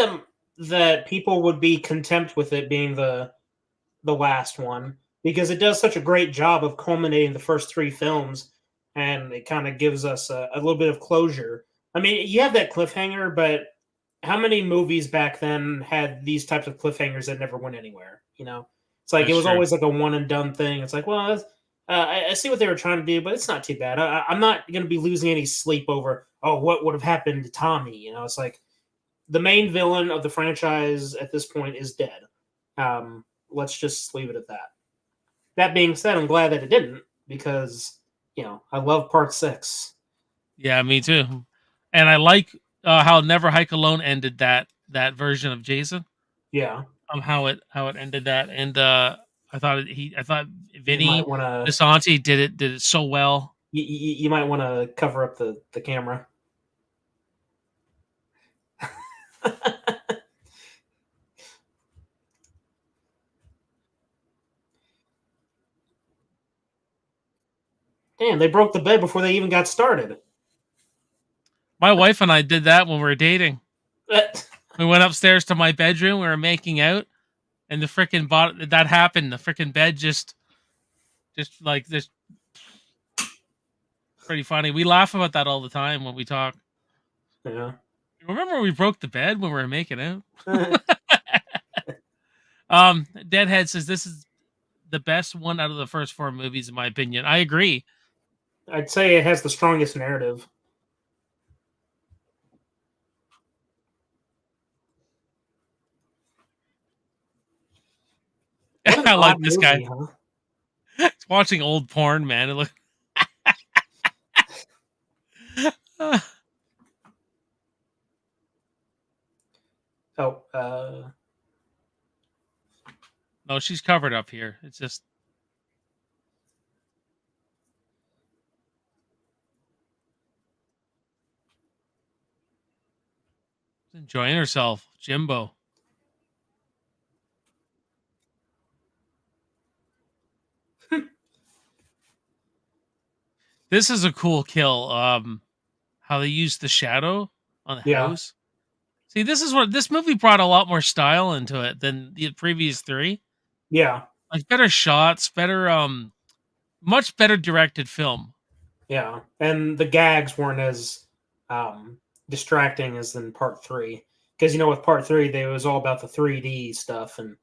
that people would be content with it being the last one because it does such a great job of culminating the first three films, and it kind of gives us a little bit of closure. I mean, you have that cliffhanger, but how many movies back then had these types of cliffhangers that never went anywhere? You know, it's like it That's was true. always like a one and done thing. It's like, well, I see what they were trying to do, but it's not too bad. I'm not going to be losing any sleep over, oh, what would have happened to Tommy? You know, it's like the main villain of the franchise at this point is dead. Let's just leave it at that. That being said, I'm glad that it didn't because I love Part Six. Yeah, me too. And I like how Never Hike Alone ended that version of Jason. Yeah, How it ended that, and I thought you might Vinny want to Visconti did it so well. you might want to cover up the camera. Damn, they broke the bed before they even got started. My wife and I did that when we were dating. That- We went upstairs to my bedroom. We were making out, and the freaking that happened. The freaking bed just like this. Pretty funny. We laugh about that all the time when we talk. yeah. Remember we broke the bed when we were making out. Uh, Deadhead says this is the best one out of the first 4 movies, in my opinion. I agree. I'd say it has the strongest narrative. What an I odd like this guy. movie, huh? He's watching old porn, man. Oh, No, she's covered up here. It's just enjoying herself. Jimbo. This is a cool kill. How they use the shadow on the yeah, house. See, this is what this movie brought a lot more style into it than the previous three. yeah, Like better shots, better much better directed film. yeah. And the gags weren't as um, distracting as in part three. Because, with part three, it was all about the 3D stuff. And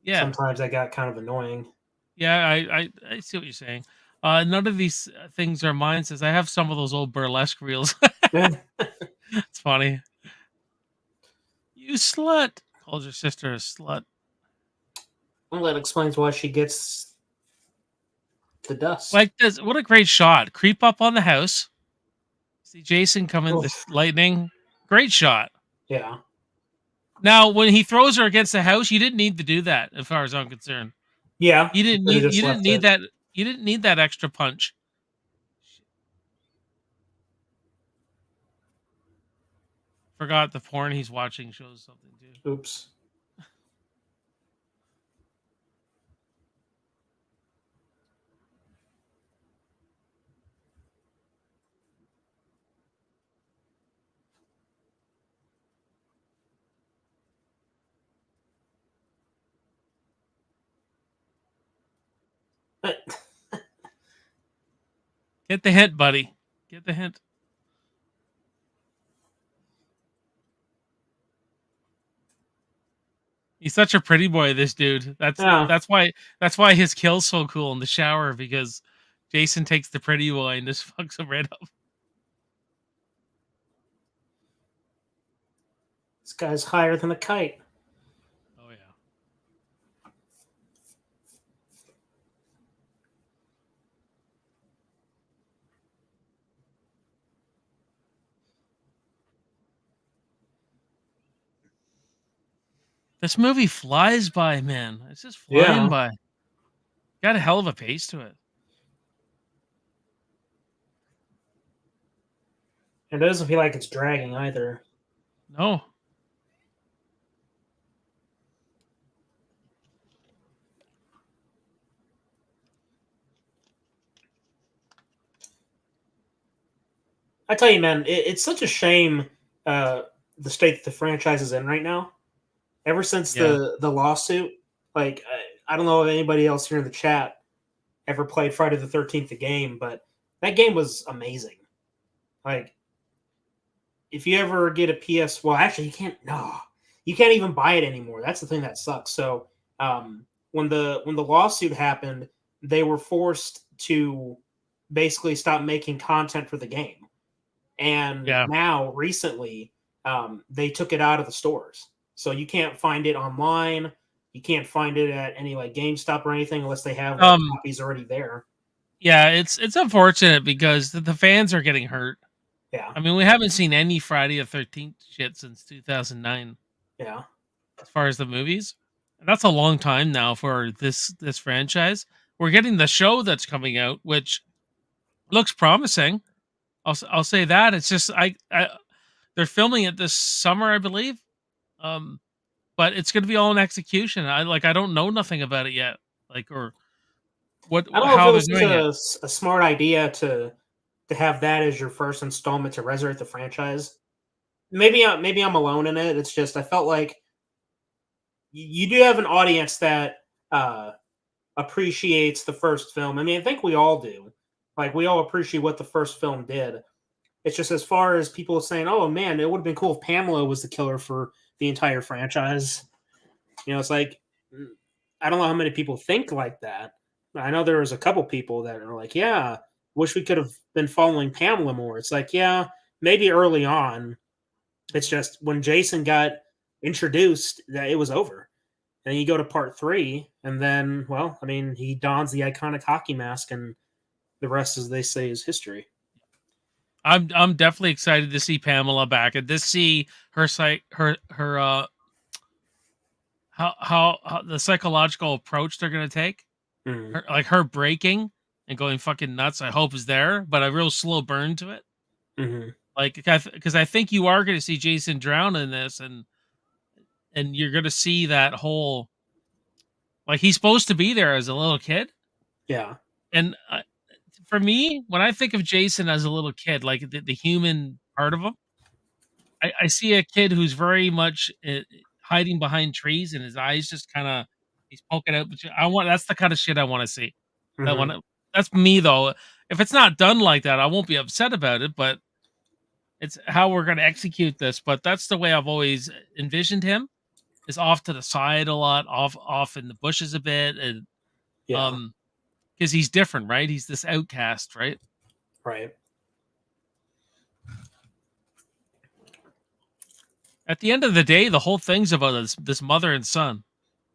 Yeah. sometimes that got kind of annoying. Yeah, I see what you're saying. None of these things are mine. Says I have some of those old burlesque reels. It's funny. You slut calls her sister a slut. Well, that explains why she gets the dust. Like this, what a great shot! Creep up on the house. See Jason coming. This Oof. lightning. Great shot. Yeah. Now, when he throws her against the house, you didn't need to do that, as far as I'm concerned. Yeah. You You didn't could have need. just You didn't left need it. that. You didn't need that extra punch. Forgot the porn he's watching shows something too. Oops. Get the hint, buddy. Get the hint. He's such a pretty boy, this dude. That's Yeah. that's why that's why his kill's so cool in the shower because Jason takes the pretty boy and just fucks him right up. This guy's higher than a kite. Oh yeah. This movie flies by, man. It's just flying Yeah. by. Got a hell of a pace to it. It doesn't feel like it's dragging either. No. I tell you, man, it's such a shame uh, the state that the franchise is in right now. Ever since Yeah. the lawsuit, like I don't know if anybody else here in the chat ever played Friday the 13th the game, but that game was amazing. Like if you ever get a PS, well, actually you can't. No, you can't even buy it anymore. That's the thing that sucks. So when the lawsuit happened, they were forced to basically stop making content for the game. And Yeah. now recently, they took it out of the stores, so you can't find it online. You can't find it at any like GameStop or anything unless they have like Um copies already there. yeah, it's unfortunate because the fans are getting hurt. Yeah, I mean, we haven't seen any Friday the 13th shit since 2009 yeah. as far as the movies. And that's a long time now for this franchise. We're getting the show that's coming out which looks promising. I'll say that. It's just I they're filming it this summer, I believe. Um but it's going to be all in execution. I don't know nothing about it yet. Like or I don't know if how it they're was such doing it. a smart idea to have that as your first installment to resurrect the franchise. Maybe I'm alone in it. It's just I felt like you do have an audience that uh, appreciates the first film. I mean, I think we all do. Like we all appreciate what the first film did. It's just as far as people saying, "Oh man, it would have been cool if Pamela was the killer for the entire franchise." It's like I don't know how many people think like that. I know there was a couple people that are like, "Yeah, wish we could have been following Pamela more." It's like, yeah, maybe early on. It's just when Jason got introduced that it was over. And then you go to part three, and then, well, I mean, he dons the iconic hockey mask, and the rest, as they say, is history. I'm definitely excited to see Pamela back and to see her how the psychological approach they're gonna take. Mm, Her breaking and going fucking nuts, I hope is there, but a real slow burn to it. hmm Like, because I think you are gonna see Jason drown in this, and you're gonna see that whole like he's supposed to be there as a little kid, Yeah. and for me, when I think of Jason as a little kid, like the human part of him, I see a kid who's very much hiding behind trees, and his eyes just kind of he's poking out. But I want that's the kind of shit I want to see. That hmm one, that's me though. If it's not done like that, I won't be upset about it. But it's how we're going to execute this. But that's the way I've always envisioned him. Is off to the side a lot, off in the bushes a bit, and Yeah. um, because he's different, right? He's this outcast, right? Right. At the end of the day, the whole thing's about this mother and son,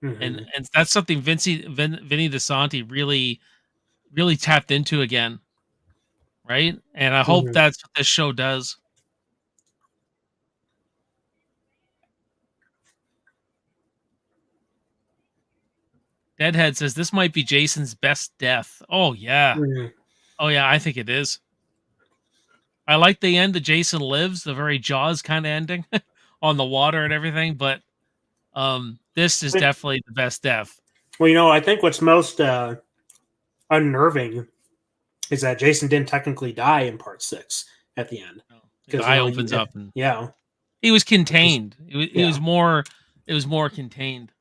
hmm and that's something Vinny DeSanti really tapped into again, right? And I hope hmm that's what this show does. Deadhead says this might be Jason's best death. Oh yeah, hmm oh yeah, I think it is. I like the end that Jason lives, the very Jaws kind of ending on the water and everything, but this is definitely the best death. Well, I think what's most unnerving is that Jason didn't technically die in part 6 at the end. Oh, his Because, eye opens up and yeah. he was Just, contained. He yeah. was more. It was more contained.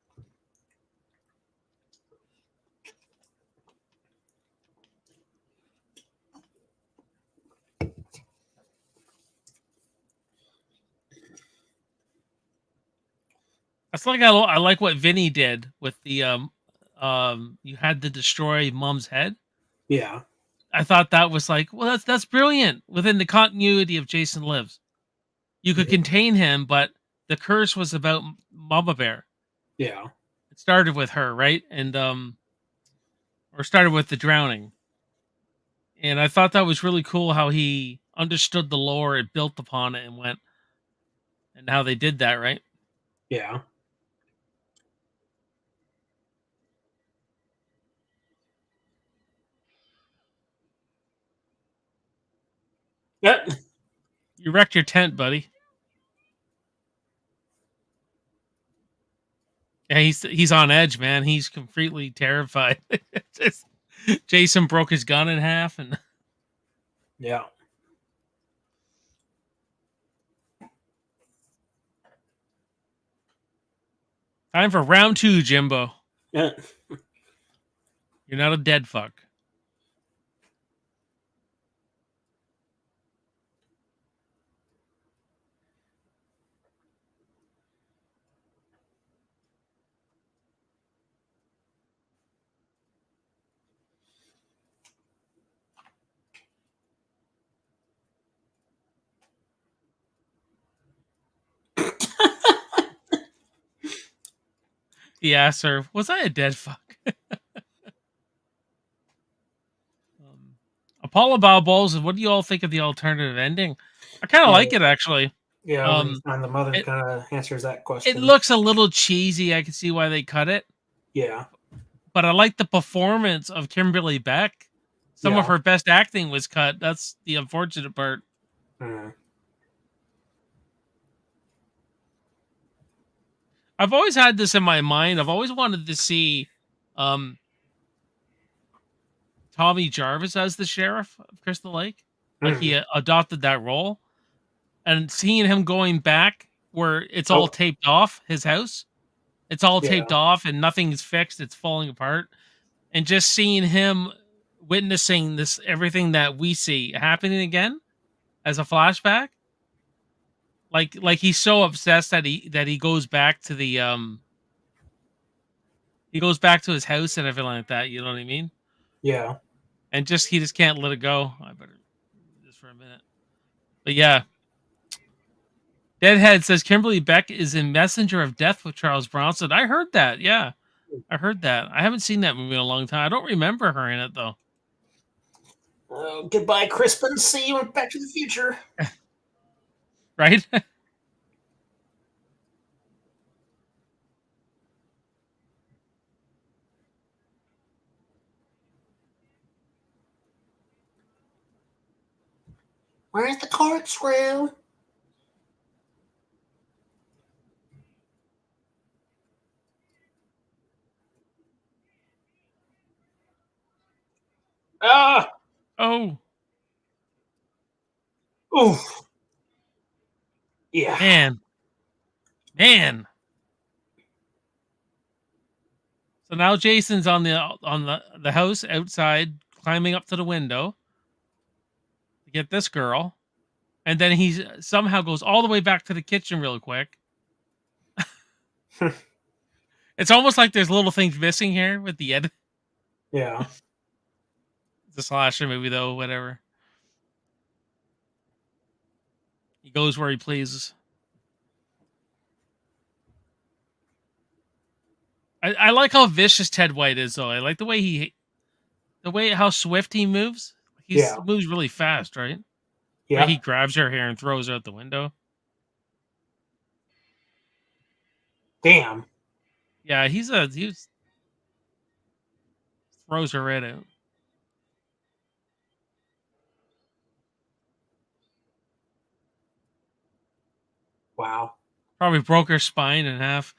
That's like I like what Vinny did with the you had to destroy Mom's head. Yeah. I thought that was like, well, that's brilliant within the continuity of Jason Lives. You could Mhm. contain him, but the curse was about Mama Bear. Yeah. It started with her, right? And or started with the drowning. And I thought that was really cool how he understood the lore, it built upon it, and went and how they did that, right? Yeah. Yeah. You wrecked your tent, buddy. Yeah, he's on edge, man. He's completely terrified. Just- Jason broke his gun in half, and Yeah. time for round two, Jimbo. Yeah. You're not a dead fuck. He asked her, "Was I a dead fuck?" um, Apollo Balls. What do you all think of the alternative ending? I kind of Yeah. like it actually. Yeah. When he's Um, on, the mother it kind of answers that it question. looks a little cheesy. I can see why they cut it, Yeah. but I like the performance of Kimberly Beck. Some of Yeah. her best acting was cut. That's the unfortunate part. Mm. I've always had this in my mind. I've always wanted to see um, Tommy Jarvis as the sheriff of Crystal Lake. Like Mm. he adopted that role, and seeing him going back where it's all Oh, taped off his house, it's all taped yeah. off and nothing's fixed. It's falling apart, and just seeing him witnessing this everything that we see happening again as a flashback. Like he's so obsessed that he goes back to the he goes back to his house and everything like that. You know what I mean? Yeah. And just he just can't let it go. I better do this for a minute. But yeah, Deadhead says Kimberly Beck is in Messenger of Death with Charles Bronson. I heard that. Yeah, I heard that. I haven't seen that movie in a long time. I don't remember her in it though. Goodbye, Crispin. See you in Back to the Future. Right? Where's the corkscrew? Ah! Oh, Oof. Yeah. man. Man. So now Jason's on the house outside, climbing up to the window to get this girl. And then he somehow goes all the way back to the kitchen real quick. It's almost like there's little things missing here with the edit. Yeah. It's a slasher movie, though, whatever. He goes where he pleases. I like how vicious Ted White is, though. I like the way how swift he moves. He Yeah. moves really fast, right? Where Yeah. he grabs her hair and throws her out the window. Damn. Yeah, he throws her right out. Wow. Probably broke her spine in half.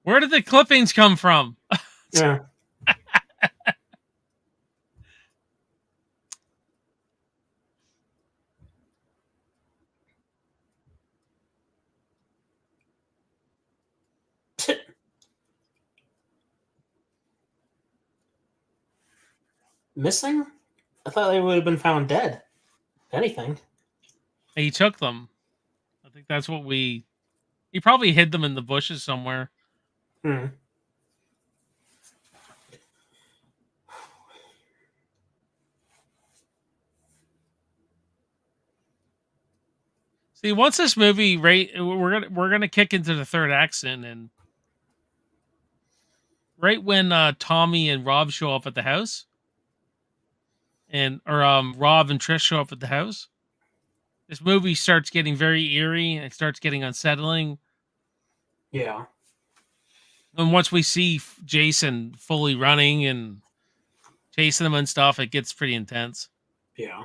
Where did the clippings come from? Yeah. Missing? I thought they would have been found dead. If anything. He took them. I think that's what we. He probably hid them in the bushes somewhere. Hmm. See, once this movie, right, we're gonna kick into the third act soon, and right when Tommy and Rob show up at the house, and or Rob and Trish show up at the house, this movie starts getting very eerie and it starts getting unsettling. Yeah. And once we see Jason fully running and chasing them and stuff, it gets pretty intense. Yeah.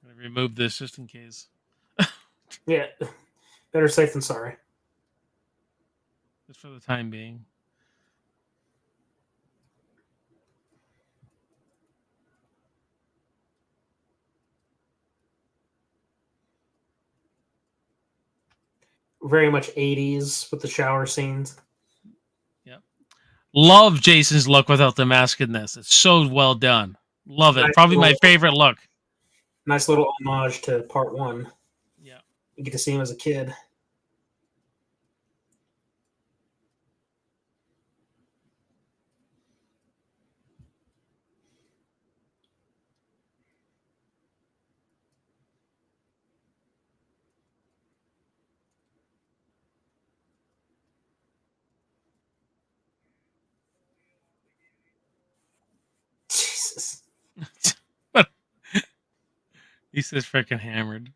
I'm gonna remove this just in case, Yeah. Better safe than sorry. just for the time being. Very much 80s with the shower scenes. Yeah, love Jason's look without the mask in this. It's so well done. Love it. Nice Probably my little, favorite look. nice little homage to part one. Yeah. You get to see him as a kid. Jesus. He's just freaking hammered.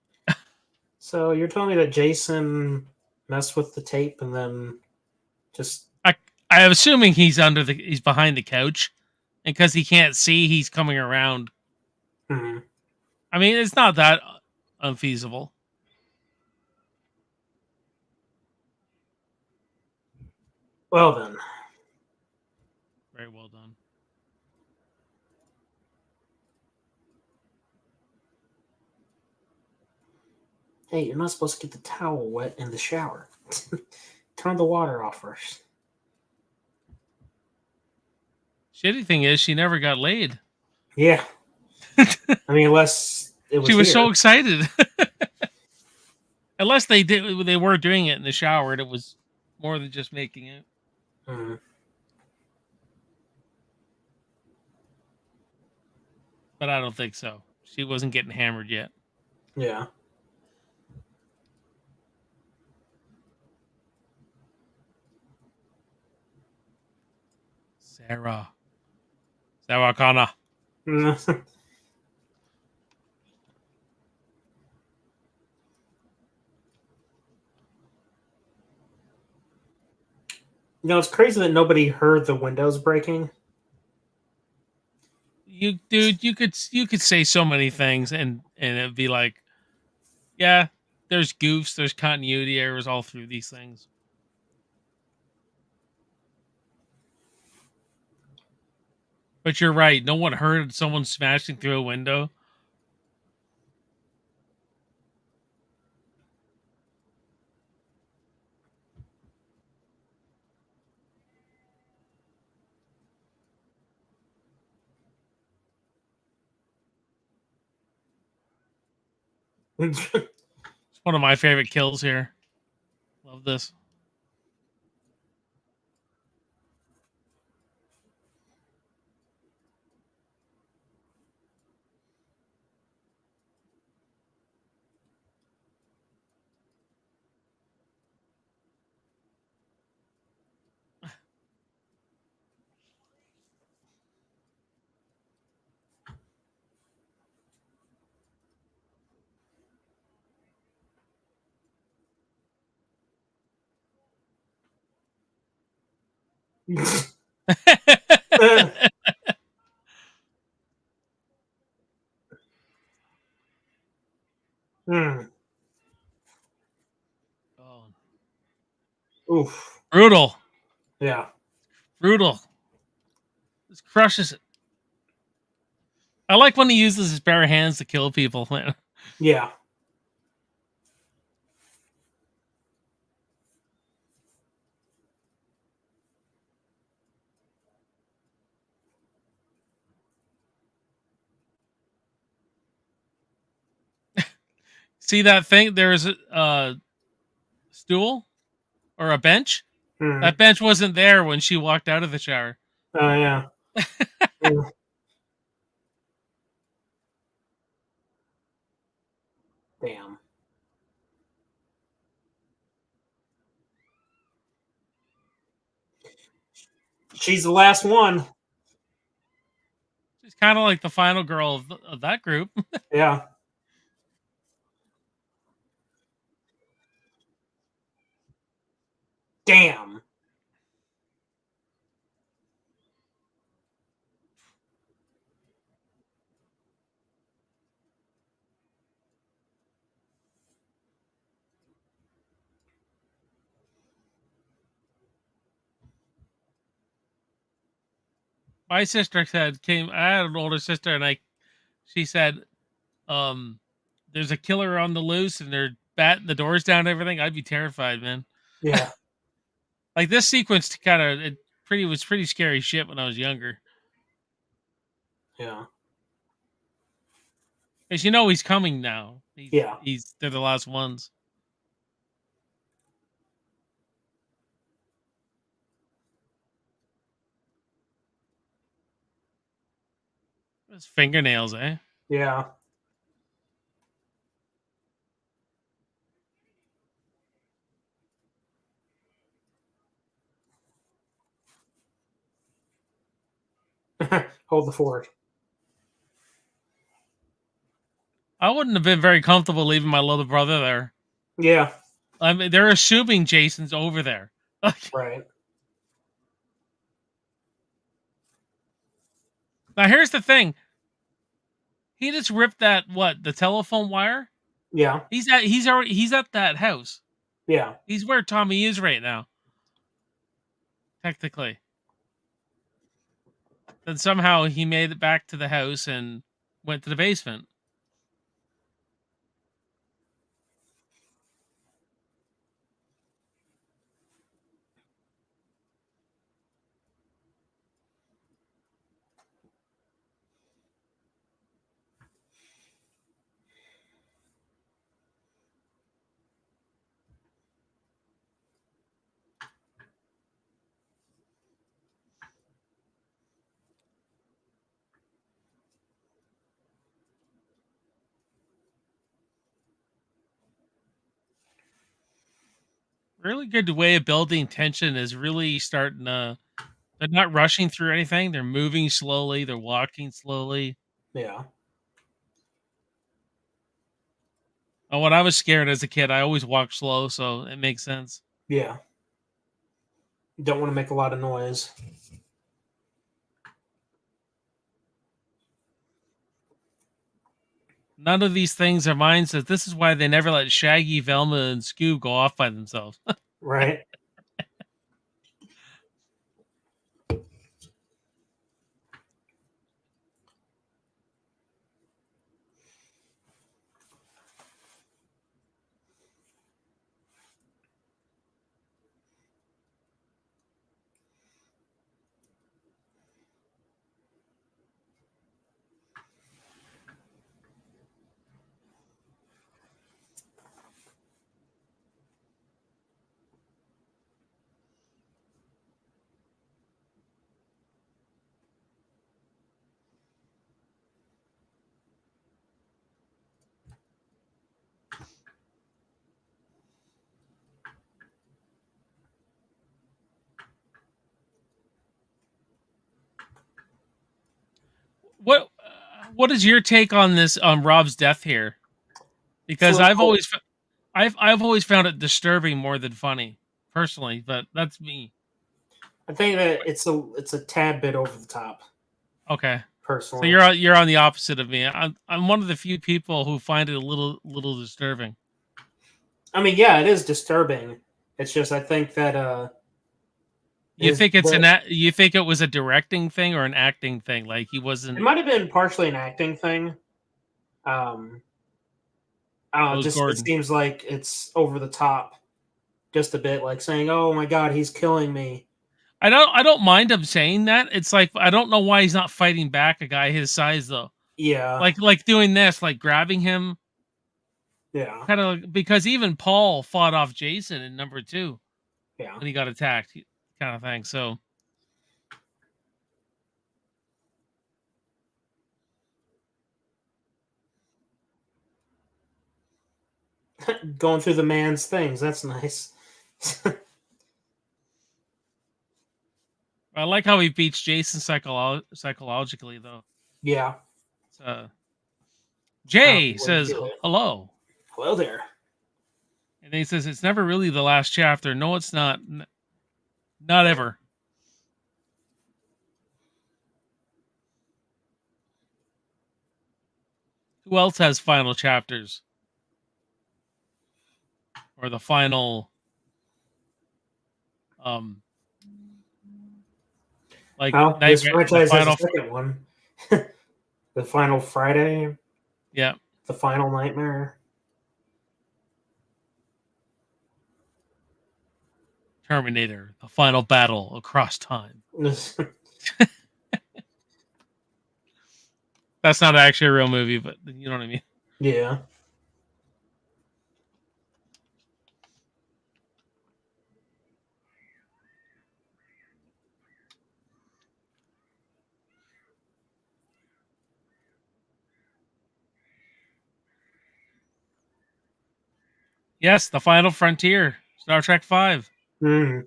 So you're telling me that Jason messed with the tape and then just I I'm assuming he's behind the couch, and because he can't see, he's coming around. hmm. I mean, it's not that unfeasible. Well then. Very well done. Hey, you're not supposed to get the towel wet in the shower. Turn the water off first. Shitty thing is, she never got laid. Yeah. I mean, unless it was She was here. so excited. Unless they were doing it in the shower, and it was more than just making it. Mm. But I don't think so. She wasn't getting hammered yet. Yeah. Sarah Connor. It's crazy that nobody heard the windows breaking. Dude, you could say so many things, and it'd be like, yeah, there's goofs, there's continuity errors all through these things. But you're right. No one heard someone smashing through a window. It's one of my favorite kills here. Love this. Mm. Oh, Oof. brutal. Yeah. Brutal. This crushes it. I like when he uses his bare hands to kill people, man. Yeah. See that thing? There's a stool or a bench. Mm. That bench wasn't there when she walked out of the shower. Oh yeah. Mm. Damn. She's the last one. She's kind of like the final girl of that group. Yeah. Damn. My sister said I had an older sister, and she said, there's a killer on the loose, and they're batting the doors down and everything. I'd be terrified, man. Yeah. Like this sequence kind of was pretty scary shit when I was younger. Yeah. Because you know he's coming now. Yeah. They're the last ones. His fingernails, eh? Yeah. Hold the fort. I wouldn't have been very comfortable leaving my little brother there. Yeah. I mean, they're assuming Jason's over there. Right. Now here's the thing. He just ripped the telephone wire. Yeah. He's at that house. Yeah. He's where Tommy is right now. technically. Then somehow he made it back to the house and went to the basement. Really good way of building tension is really starting to. They're not rushing through anything. They're moving slowly. They're walking slowly. Yeah. Oh, when I was scared as a kid, I always walked slow, so it makes sense. Yeah. Don't want to make a lot of noise. None of these things are mine. Says this is why they never let Shaggy, Velma, and Scoob go off by themselves. Right. What is your take on this on Rob's death here? It's a Because little cool. I've always found it disturbing more than funny, personally. But that's me. I think that it's a tad bit over the top, Okay, so personally. you're on the opposite of me. I'm one of the few people who find it a little disturbing. I mean, yeah, it is disturbing. It's just I think that You is think it's the you think it was a directing thing or an acting thing? Like he it wasn't. might have been partially an acting thing. Um, I don't It know. was Just it Gordon. seems like it's over the top, just a bit, like saying, "Oh my God, he's killing me." I don't mind him saying that. It's like I don't know why he's not fighting back a guy his size though. Yeah, Like doing this, like grabbing him, yeah, kind of because even Paul fought off Jason in number 2 yeah. when he got attacked, kind of thing. So Going through the man's things. That's nice. I like how he beats Jason psychologically though. Yeah. So I don't Jay know way to says do it. hello, Hello there. and he says it's never really the last chapter. No, it's not. Not ever. Who else has final chapters or the final um like Well, this nightmare the franchise has a final second one. The Final Friday, yeah, The Final Nightmare. Terminator, the final battle across time. That's not actually a real movie, but you know what I mean. Yeah. Yes, the final frontier, Star Trek 5. Mm. Of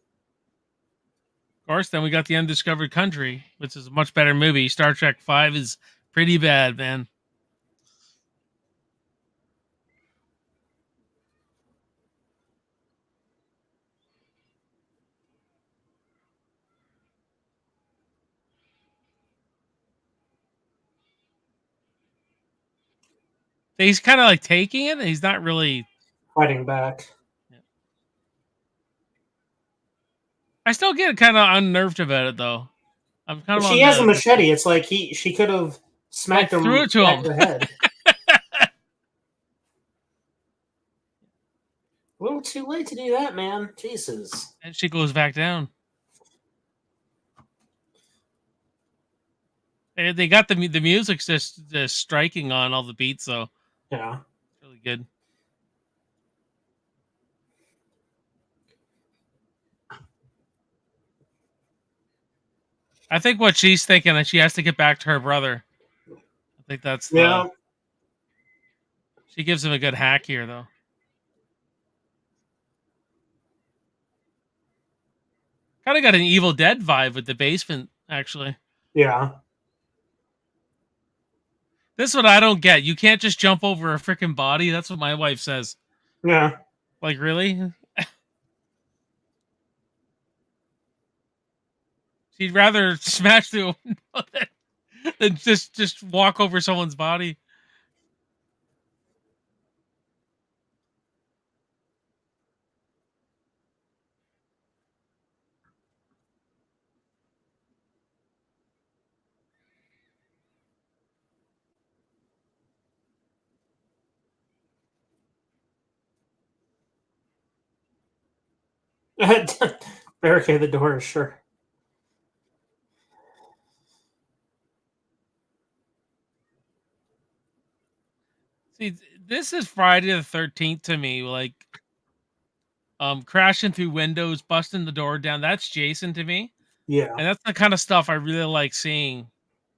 course, then we got the Undiscovered Country, which is a much better movie. Star Trek 5 is pretty bad, man. He's kind of like taking it. He's not really. Fighting back. Yeah. I still get kind of unnerved about it though. I'm kind If of she on has a the machete, it's like she could have like smacked threw him it to back him, of the head. A little too late to do that, man. Jesus. and she goes back down. And they got the music's just striking on all the beats, so Yeah. it's really good. I think what she's thinking is she has to get back to her brother. I think that's the Yeah. she gives him a good hack here though. Kind of got an Evil Dead vibe with the basement actually. Yeah. This is what I don't get. You can't just jump over a freaking body. That's what my wife says. Yeah. Like really? She'd rather smash through a window than just walk over someone's body. Barricade the doors, sure. See, this is Friday the 13th to me. Like, crashing through windows, busting the door down. That's Jason to me, Yeah. and that's the kind of stuff I really like seeing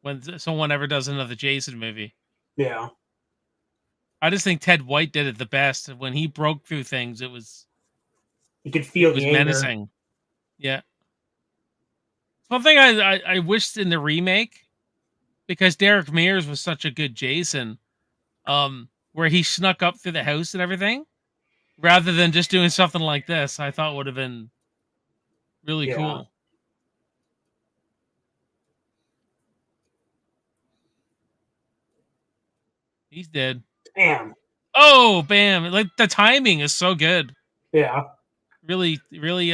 when someone ever does another Jason movie. Yeah. I just think Ted White did it the best. When he broke through things, You could it feel was the anger. menacing. Yeah. One thing I wished in the remake, because Derek Mears was such a good Jason, where he snuck up through the house and everything, rather than just doing something like this, I thought would have been really Yeah. cool. He's dead. Damn. Oh, bam! Like the timing is so good. Yeah. Really, really,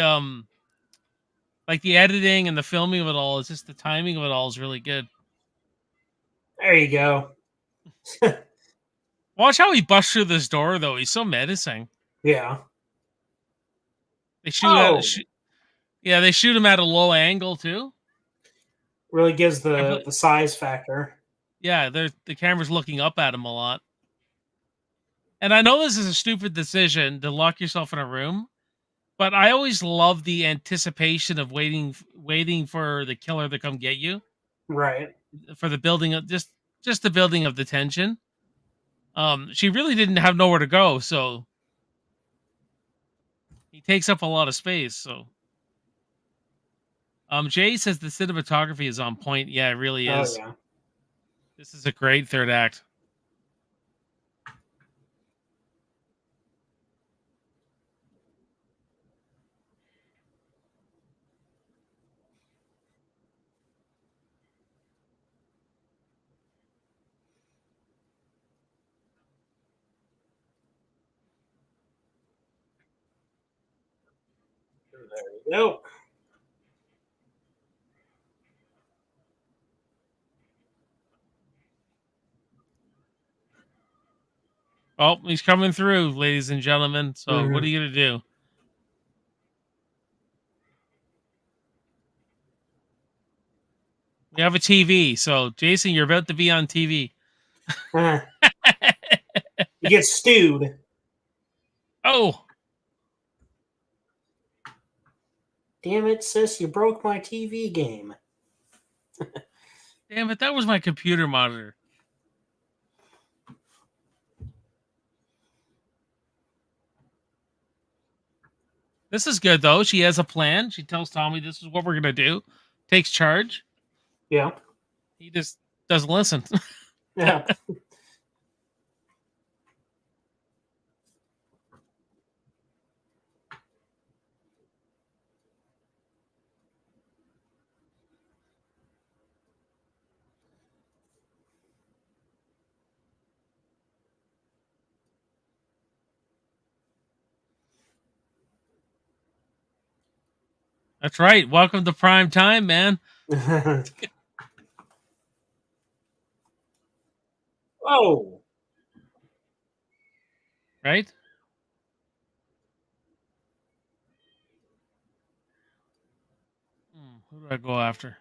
like the editing and the filming of it all. It's just the timing of it all is really good. There you go. Watch how he busts through this door, though. He's so menacing. Yeah. They Oh, yeah, they shoot him at a low angle too. really gives Definitely, the size factor. yeah. The camera's looking up at him a lot. And I know this is a stupid decision to lock yourself in a room, but I always love the anticipation of waiting for the killer to come get you, Right. for the building of just the building of the tension. She really didn't have nowhere to go, so he takes up a lot of space. So, Jay says the cinematography is on point. Yeah, it really Oh is. yeah. This is a great third act. There you go. Oh, he's coming through, ladies and gentlemen. So, what are Mm-hmm. you gonna do? We have a TV. So, Jason, you're about to be on TV. You get stewed. Oh, Damn it, sis! You broke my TV game. damn it! That was my computer monitor. This is good though. She has a plan. She tells Tommy this is what we're gonna do. Takes charge. Yeah. He just doesn't listen. Yeah. That's right. Welcome to prime time, man. Oh, Right? Who do I go after?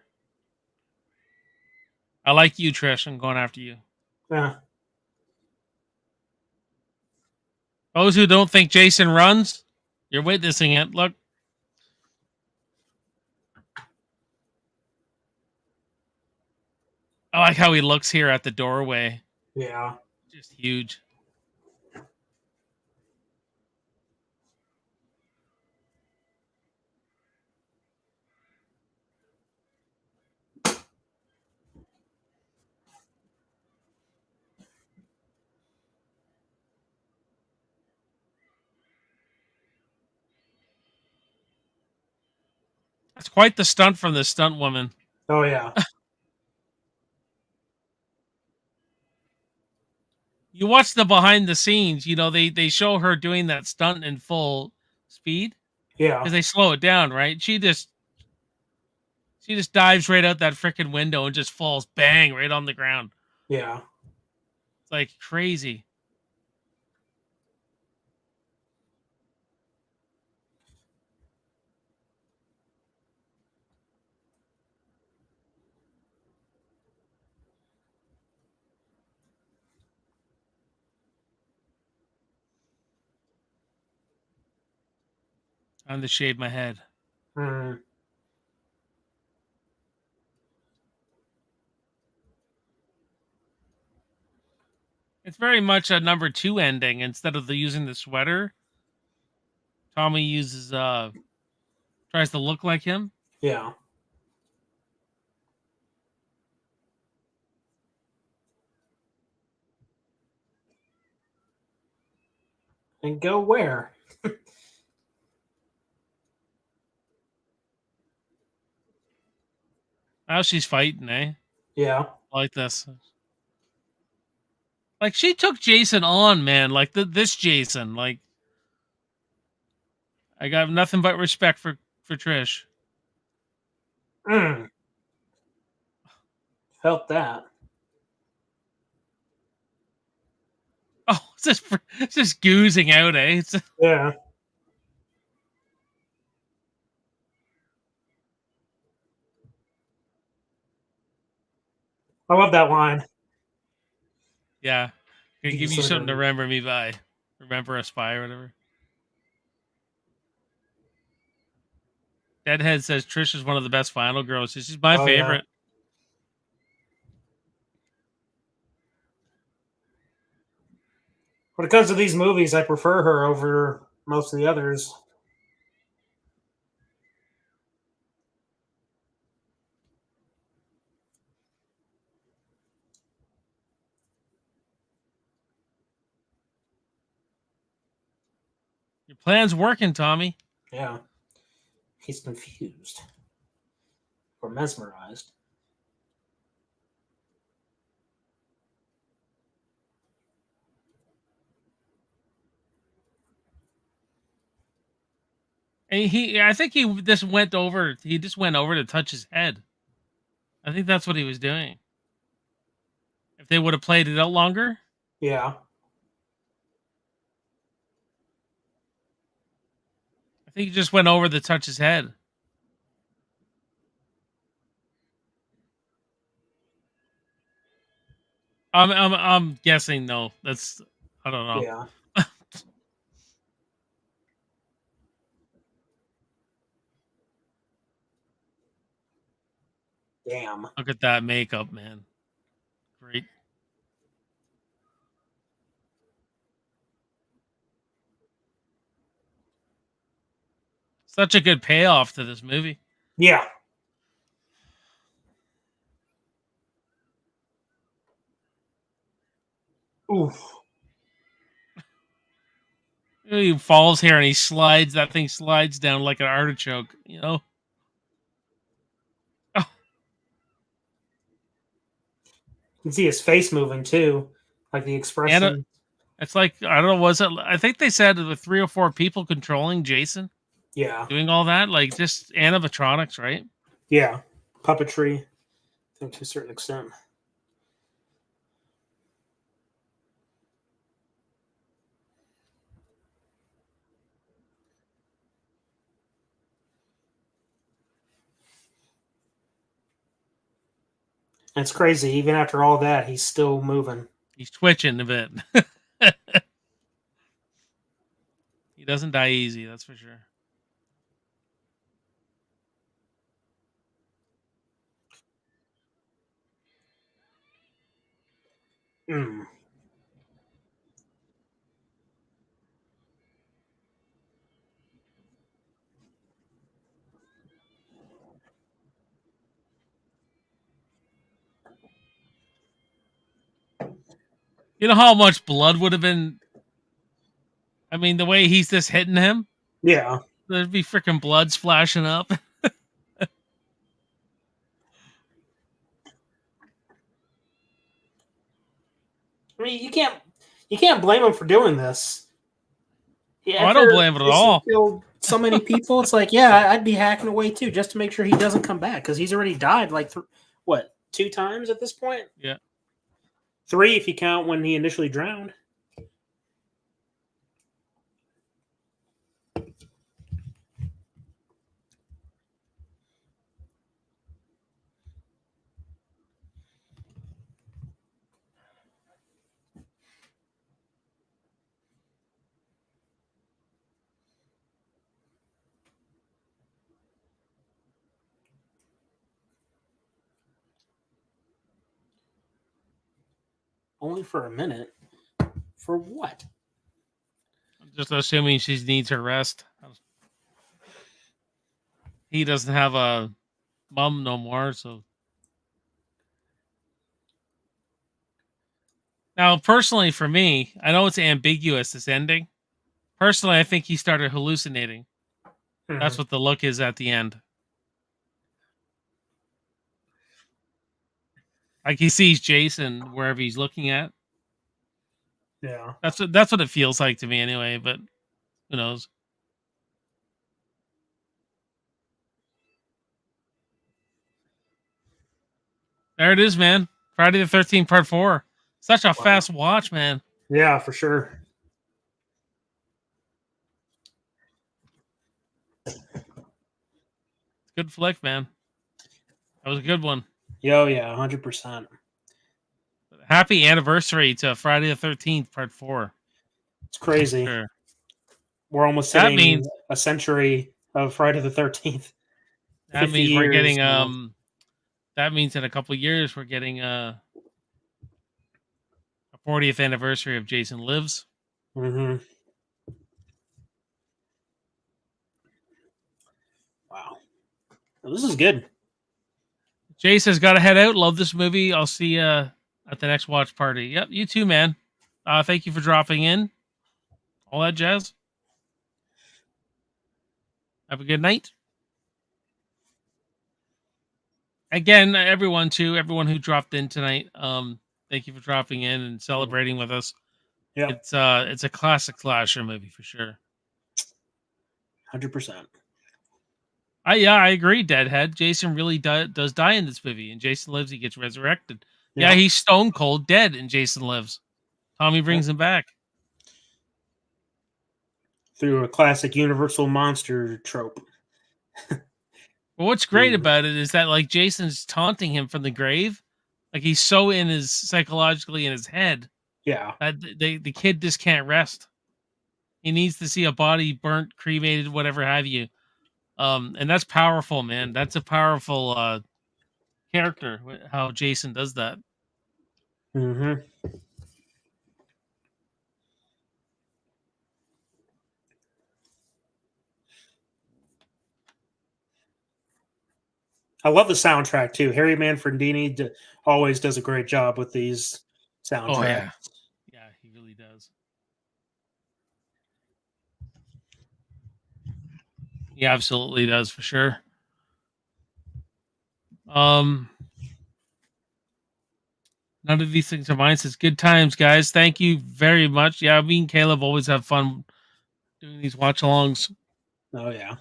I like you, Trish. I'm going after you. yeah, Those who don't think Jason runs, you're witnessing it. Look, I like how he looks here at the doorway. yeah. Just huge. That's quite the stunt from the stunt woman. Oh, yeah, You watch the behind the scenes, they show her doing that stunt in full speed yeah, because they slow it down, right? She just dives right out that freaking window and just falls bang right on the ground. yeah. It's like crazy. Time to shave my head. Mm, It's very much a number two ending instead of using the sweater. Tommy uses tries to look like him. yeah. And go where? Now she's fighting, eh? Yeah, I like this. Like she took Jason on, man. Like this Jason. Like I got nothing but respect for Trish. mm, felt that. Oh, it's just goozing out, eh? Yeah, I love that line. Yeah. Gonna Give you give you something something to to remember me by. Remember us by or whatever. Deadhead says Trish is one of the best final girls. She's my Oh, yeah. favorite. When it comes to these movies, I prefer her over most of the others. Your plan's working, Tommy. Yeah, he's confused or mesmerized. And I think he just went over. He just went over to touch his head. I think that's what he was doing. If they would have played it out longer, Yeah, I think he just went over to touch his head. I'm guessing no. That's I don't know. yeah. Damn. Look at that makeup, man. Great. Such a good payoff to this movie. Yeah. Oof. He falls here and he slides. That thing slides down like an artichoke. Oh, You can see his face moving too, like the and expression. it's like I don't know. Was it? I think they said with 3 or 4 people controlling Jason. Yeah. doing all that, like just animatronics, right? Yeah. Puppetry, I think, to a certain extent. And it's crazy. Even after all that, he's still moving. He's twitching a bit. He doesn't die easy, that's for sure. Mm. You know how much blood would have been? I mean, the way he's just hitting him, Yeah. there'd be freaking blood splashing up. I mean, you can't blame him for doing this. Yeah, Oh, I don't after blame it at Jason all. killed so many people, it's like, yeah, I'd be hacking away too, just to make sure he doesn't come back, because he's already died like what, 2 times at this point? Yeah. 3 if you count when he initially drowned. Only for a minute. For what? Just assuming she needs her rest. He doesn't have a mom no more, so. Now, personally, for me, I know it's ambiguous, this ending. Personally, I think he started hallucinating. That's Mhm. what the look is at the end. Like he sees Jason wherever he's looking at. Yeah. That's what it feels like to me anyway, but who knows? There it is, man. Friday the 13th part 4. Such a Wow. fast watch, man. Yeah, for sure. Good flick, man. That was a good one. Yo, yeah, 100%. Happy anniversary to Friday the 13th part 4. It's crazy. Sure. We're almost That hitting means a century of Friday the 13th. that 50 means we're years getting now. that means in a couple years we're getting a 40th anniversary of Jason Lives. Mm-hmm. Wow. Well, this is good. Jason's got to head out. Love this movie. I'll see you at the next watch party. Yep, you too, man. Thank you for dropping in. All that jazz. Have a good night. Again, everyone too, everyone who dropped in tonight. Thank you for dropping in and celebrating with us. Yeah, It's a classic slasher movie for sure. 100%. I agree, Deadhead. Jason really does die in this movie. In Jason Lives, he gets resurrected. Yeah, Yeah. he's stone cold dead in Jason Lives. Tommy Yeah. brings him back. Through a classic Universal monster trope. But what's great about it is that like Jason's taunting him from the grave. Like he's so in his psychologically in his head Yeah. that the kid just can't rest. He needs to see a body burnt, cremated, whatever have you. And that's powerful, man. That's a powerful character. How Jason does that. Mm-hmm. I love the soundtrack too. Harry Manfredini always does a great job with these Oh soundtracks. yeah, yeah, he really does. He absolutely does for sure. Um, None of these things are mine. Says good times, guys. Thank you very much. Yeah, me and Caleb always have fun doing these watch alongs. Oh yeah.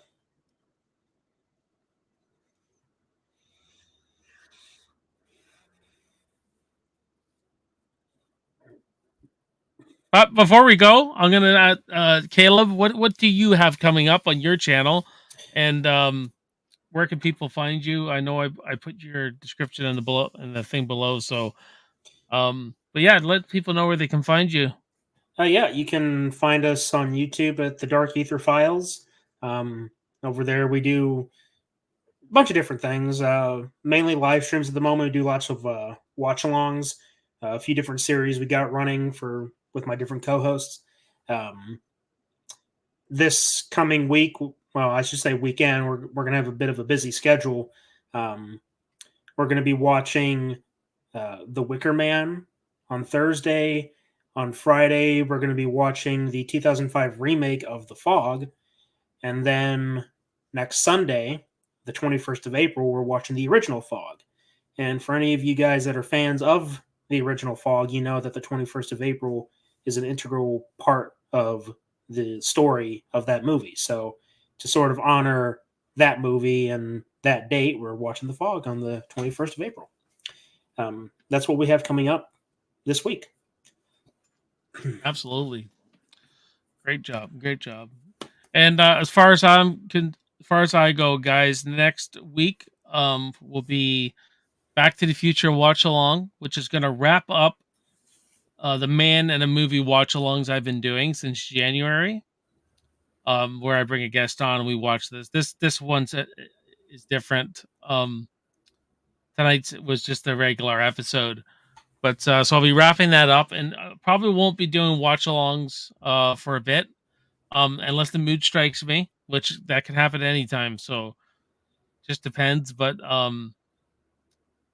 But before we go, I'm gonna Caleb, what do you have coming up on your channel, and where can people find you? I know I put your description in the below in the thing below, so but yeah, let people know where they can find you. Yeah, you can find us on YouTube at the Dark Ether Files. Um, Over there, we do a bunch of different things. Mainly live streams at the moment. We do lots of watch-alongs. A few different series we got running for with my different co-hosts. Um, this coming week, well, I should say weekend, we're gonna have a bit of a busy schedule. Um, we're gonna be watching The Wicker Man on Thursday. On Friday, we're going to be watching the 2005 remake of The Fog. And then next Sunday, the 21st of April, we're watching the original Fog. And for any of you guys that are fans of the original Fog, you know that the 21st of April is an integral part of the story of that movie. So to sort of honor that movie and that date, we're watching The Fog on the 21st of April. That's what we have coming up this week. Absolutely, great job, great job. And as far as I go, guys, next week will be Back to the Future watch along, which is going to wrap up the man and a movie watch alongs I've been doing since January. Where I bring a guest on and we watch this. This one's is different. Tonight was just a regular episode, but so I'll be wrapping that up, and probably won't be doing watch alongs for a bit, unless the mood strikes me, which that can happen anytime. So just depends. But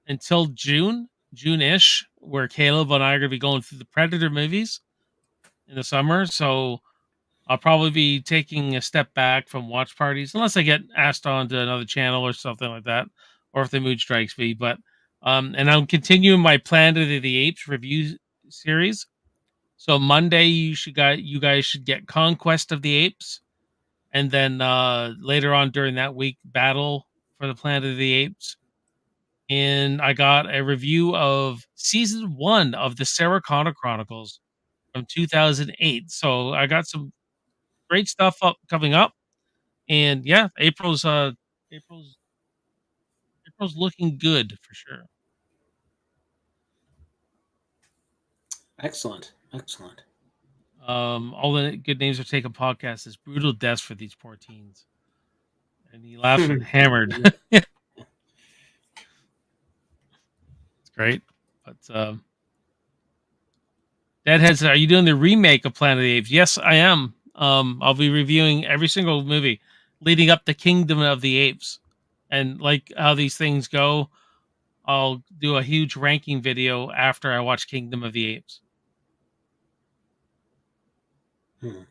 until June-ish, where Caleb and I are going to be going through the Predator movies in the summer. So I'll probably be taking a step back from watch parties unless I get asked on to another channel or something like that, or if the mood strikes me. But and I'm continuing my Planet of the Apes review series. So Monday you guys should get Conquest of the Apes, and then later on during that week, Battle for the Planet of the Apes. And I got a review of season 1 of the Sarah Connor Chronicles from 2008. So I got some great stuff coming up, and yeah, April's April's looking good for sure. Excellent. Excellent. All the good names are taken podcast is brutal deaths for these poor teens, and he laughs with hammered. It's great, but Deadhead said, "Are you doing the remake of Planet of the Apes?" Yes, I am. I'll be reviewing every single movie leading up to Kingdom of the Apes, and like how these things go, I'll do a huge ranking video after I watch Kingdom of the Apes. Hmm.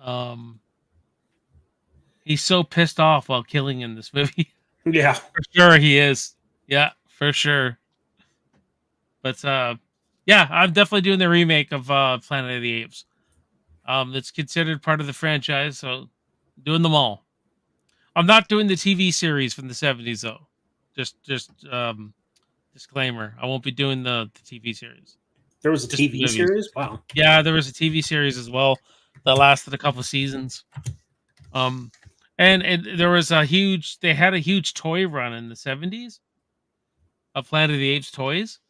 Um, he's so pissed off while killing in this movie. Yeah. For sure he is. Yeah, for sure. But yeah, I'm definitely doing the remake of Planet of the Apes. It's considered part of the franchise, so doing them all. I'm not doing the TV series from the 70s though. Just disclaimer. I won't be doing the TV series. There was a Just the TV movies. series? Wow. Yeah, there was a TV series as well that lasted a couple seasons. Um, there was a huge. They had a huge toy run in the 70s of Planet of the Apes toys,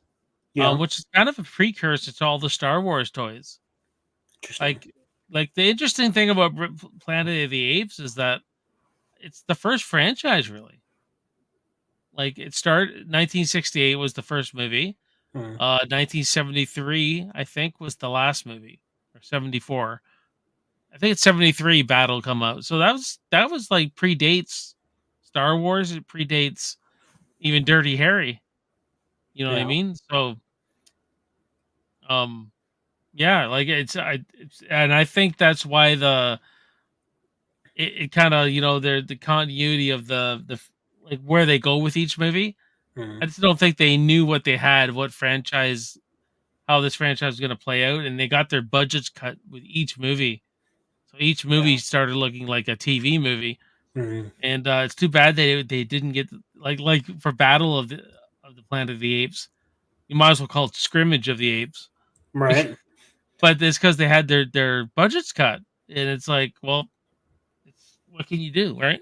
Yeah. which is kind of a precursor to all the Star Wars toys. Interesting. Like, like the interesting thing about Planet of the Apes is that it's the first franchise, really. Like it started 1968 was the first movie. Hmm. 1973, I think, was the last movie, or 74. I think it's 73 Battle come out. So that was like predates Star Wars. It predates even Dirty Harry. You know what I Yeah. mean? So um yeah, like it's and I think that's why it kind of, you know, the continuity of the like where they go with each movie. Hmm. I just don't think they knew what they had, what franchise, how this franchise was going to play out, and they got their budgets cut with each movie. So each movie Yeah. started looking like a TV movie, Mhm. and it's too bad they didn't get like for Battle of the Planet of the Apes. You might as well call it Scrimmage of the Apes, Right. but it's because they had their budgets cut, and it's like, well, it's what can you do, right?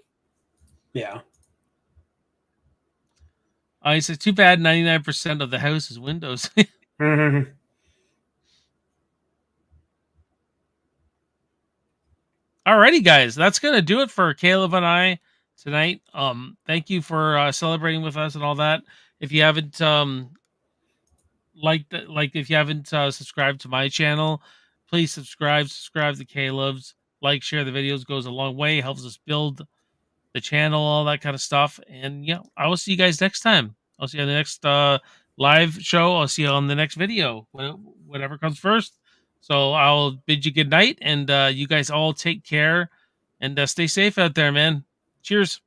Yeah. I said, too bad 99% of the house is windows. Mhm. Alrighty, guys, that's gonna do it for Caleb and I tonight. Thank you for celebrating with us and all that. If you haven't if you haven't subscribed to my channel, please subscribe to Caleb's. Like, share the videos, goes a long way, helps us build the channel, all that kind of stuff. And yeah, I will see you guys next time. I'll see you on the next live show. I'll see you on the next video, whatever comes first. So I'll bid you good night, and you guys all take care and stay safe out there, man. Cheers.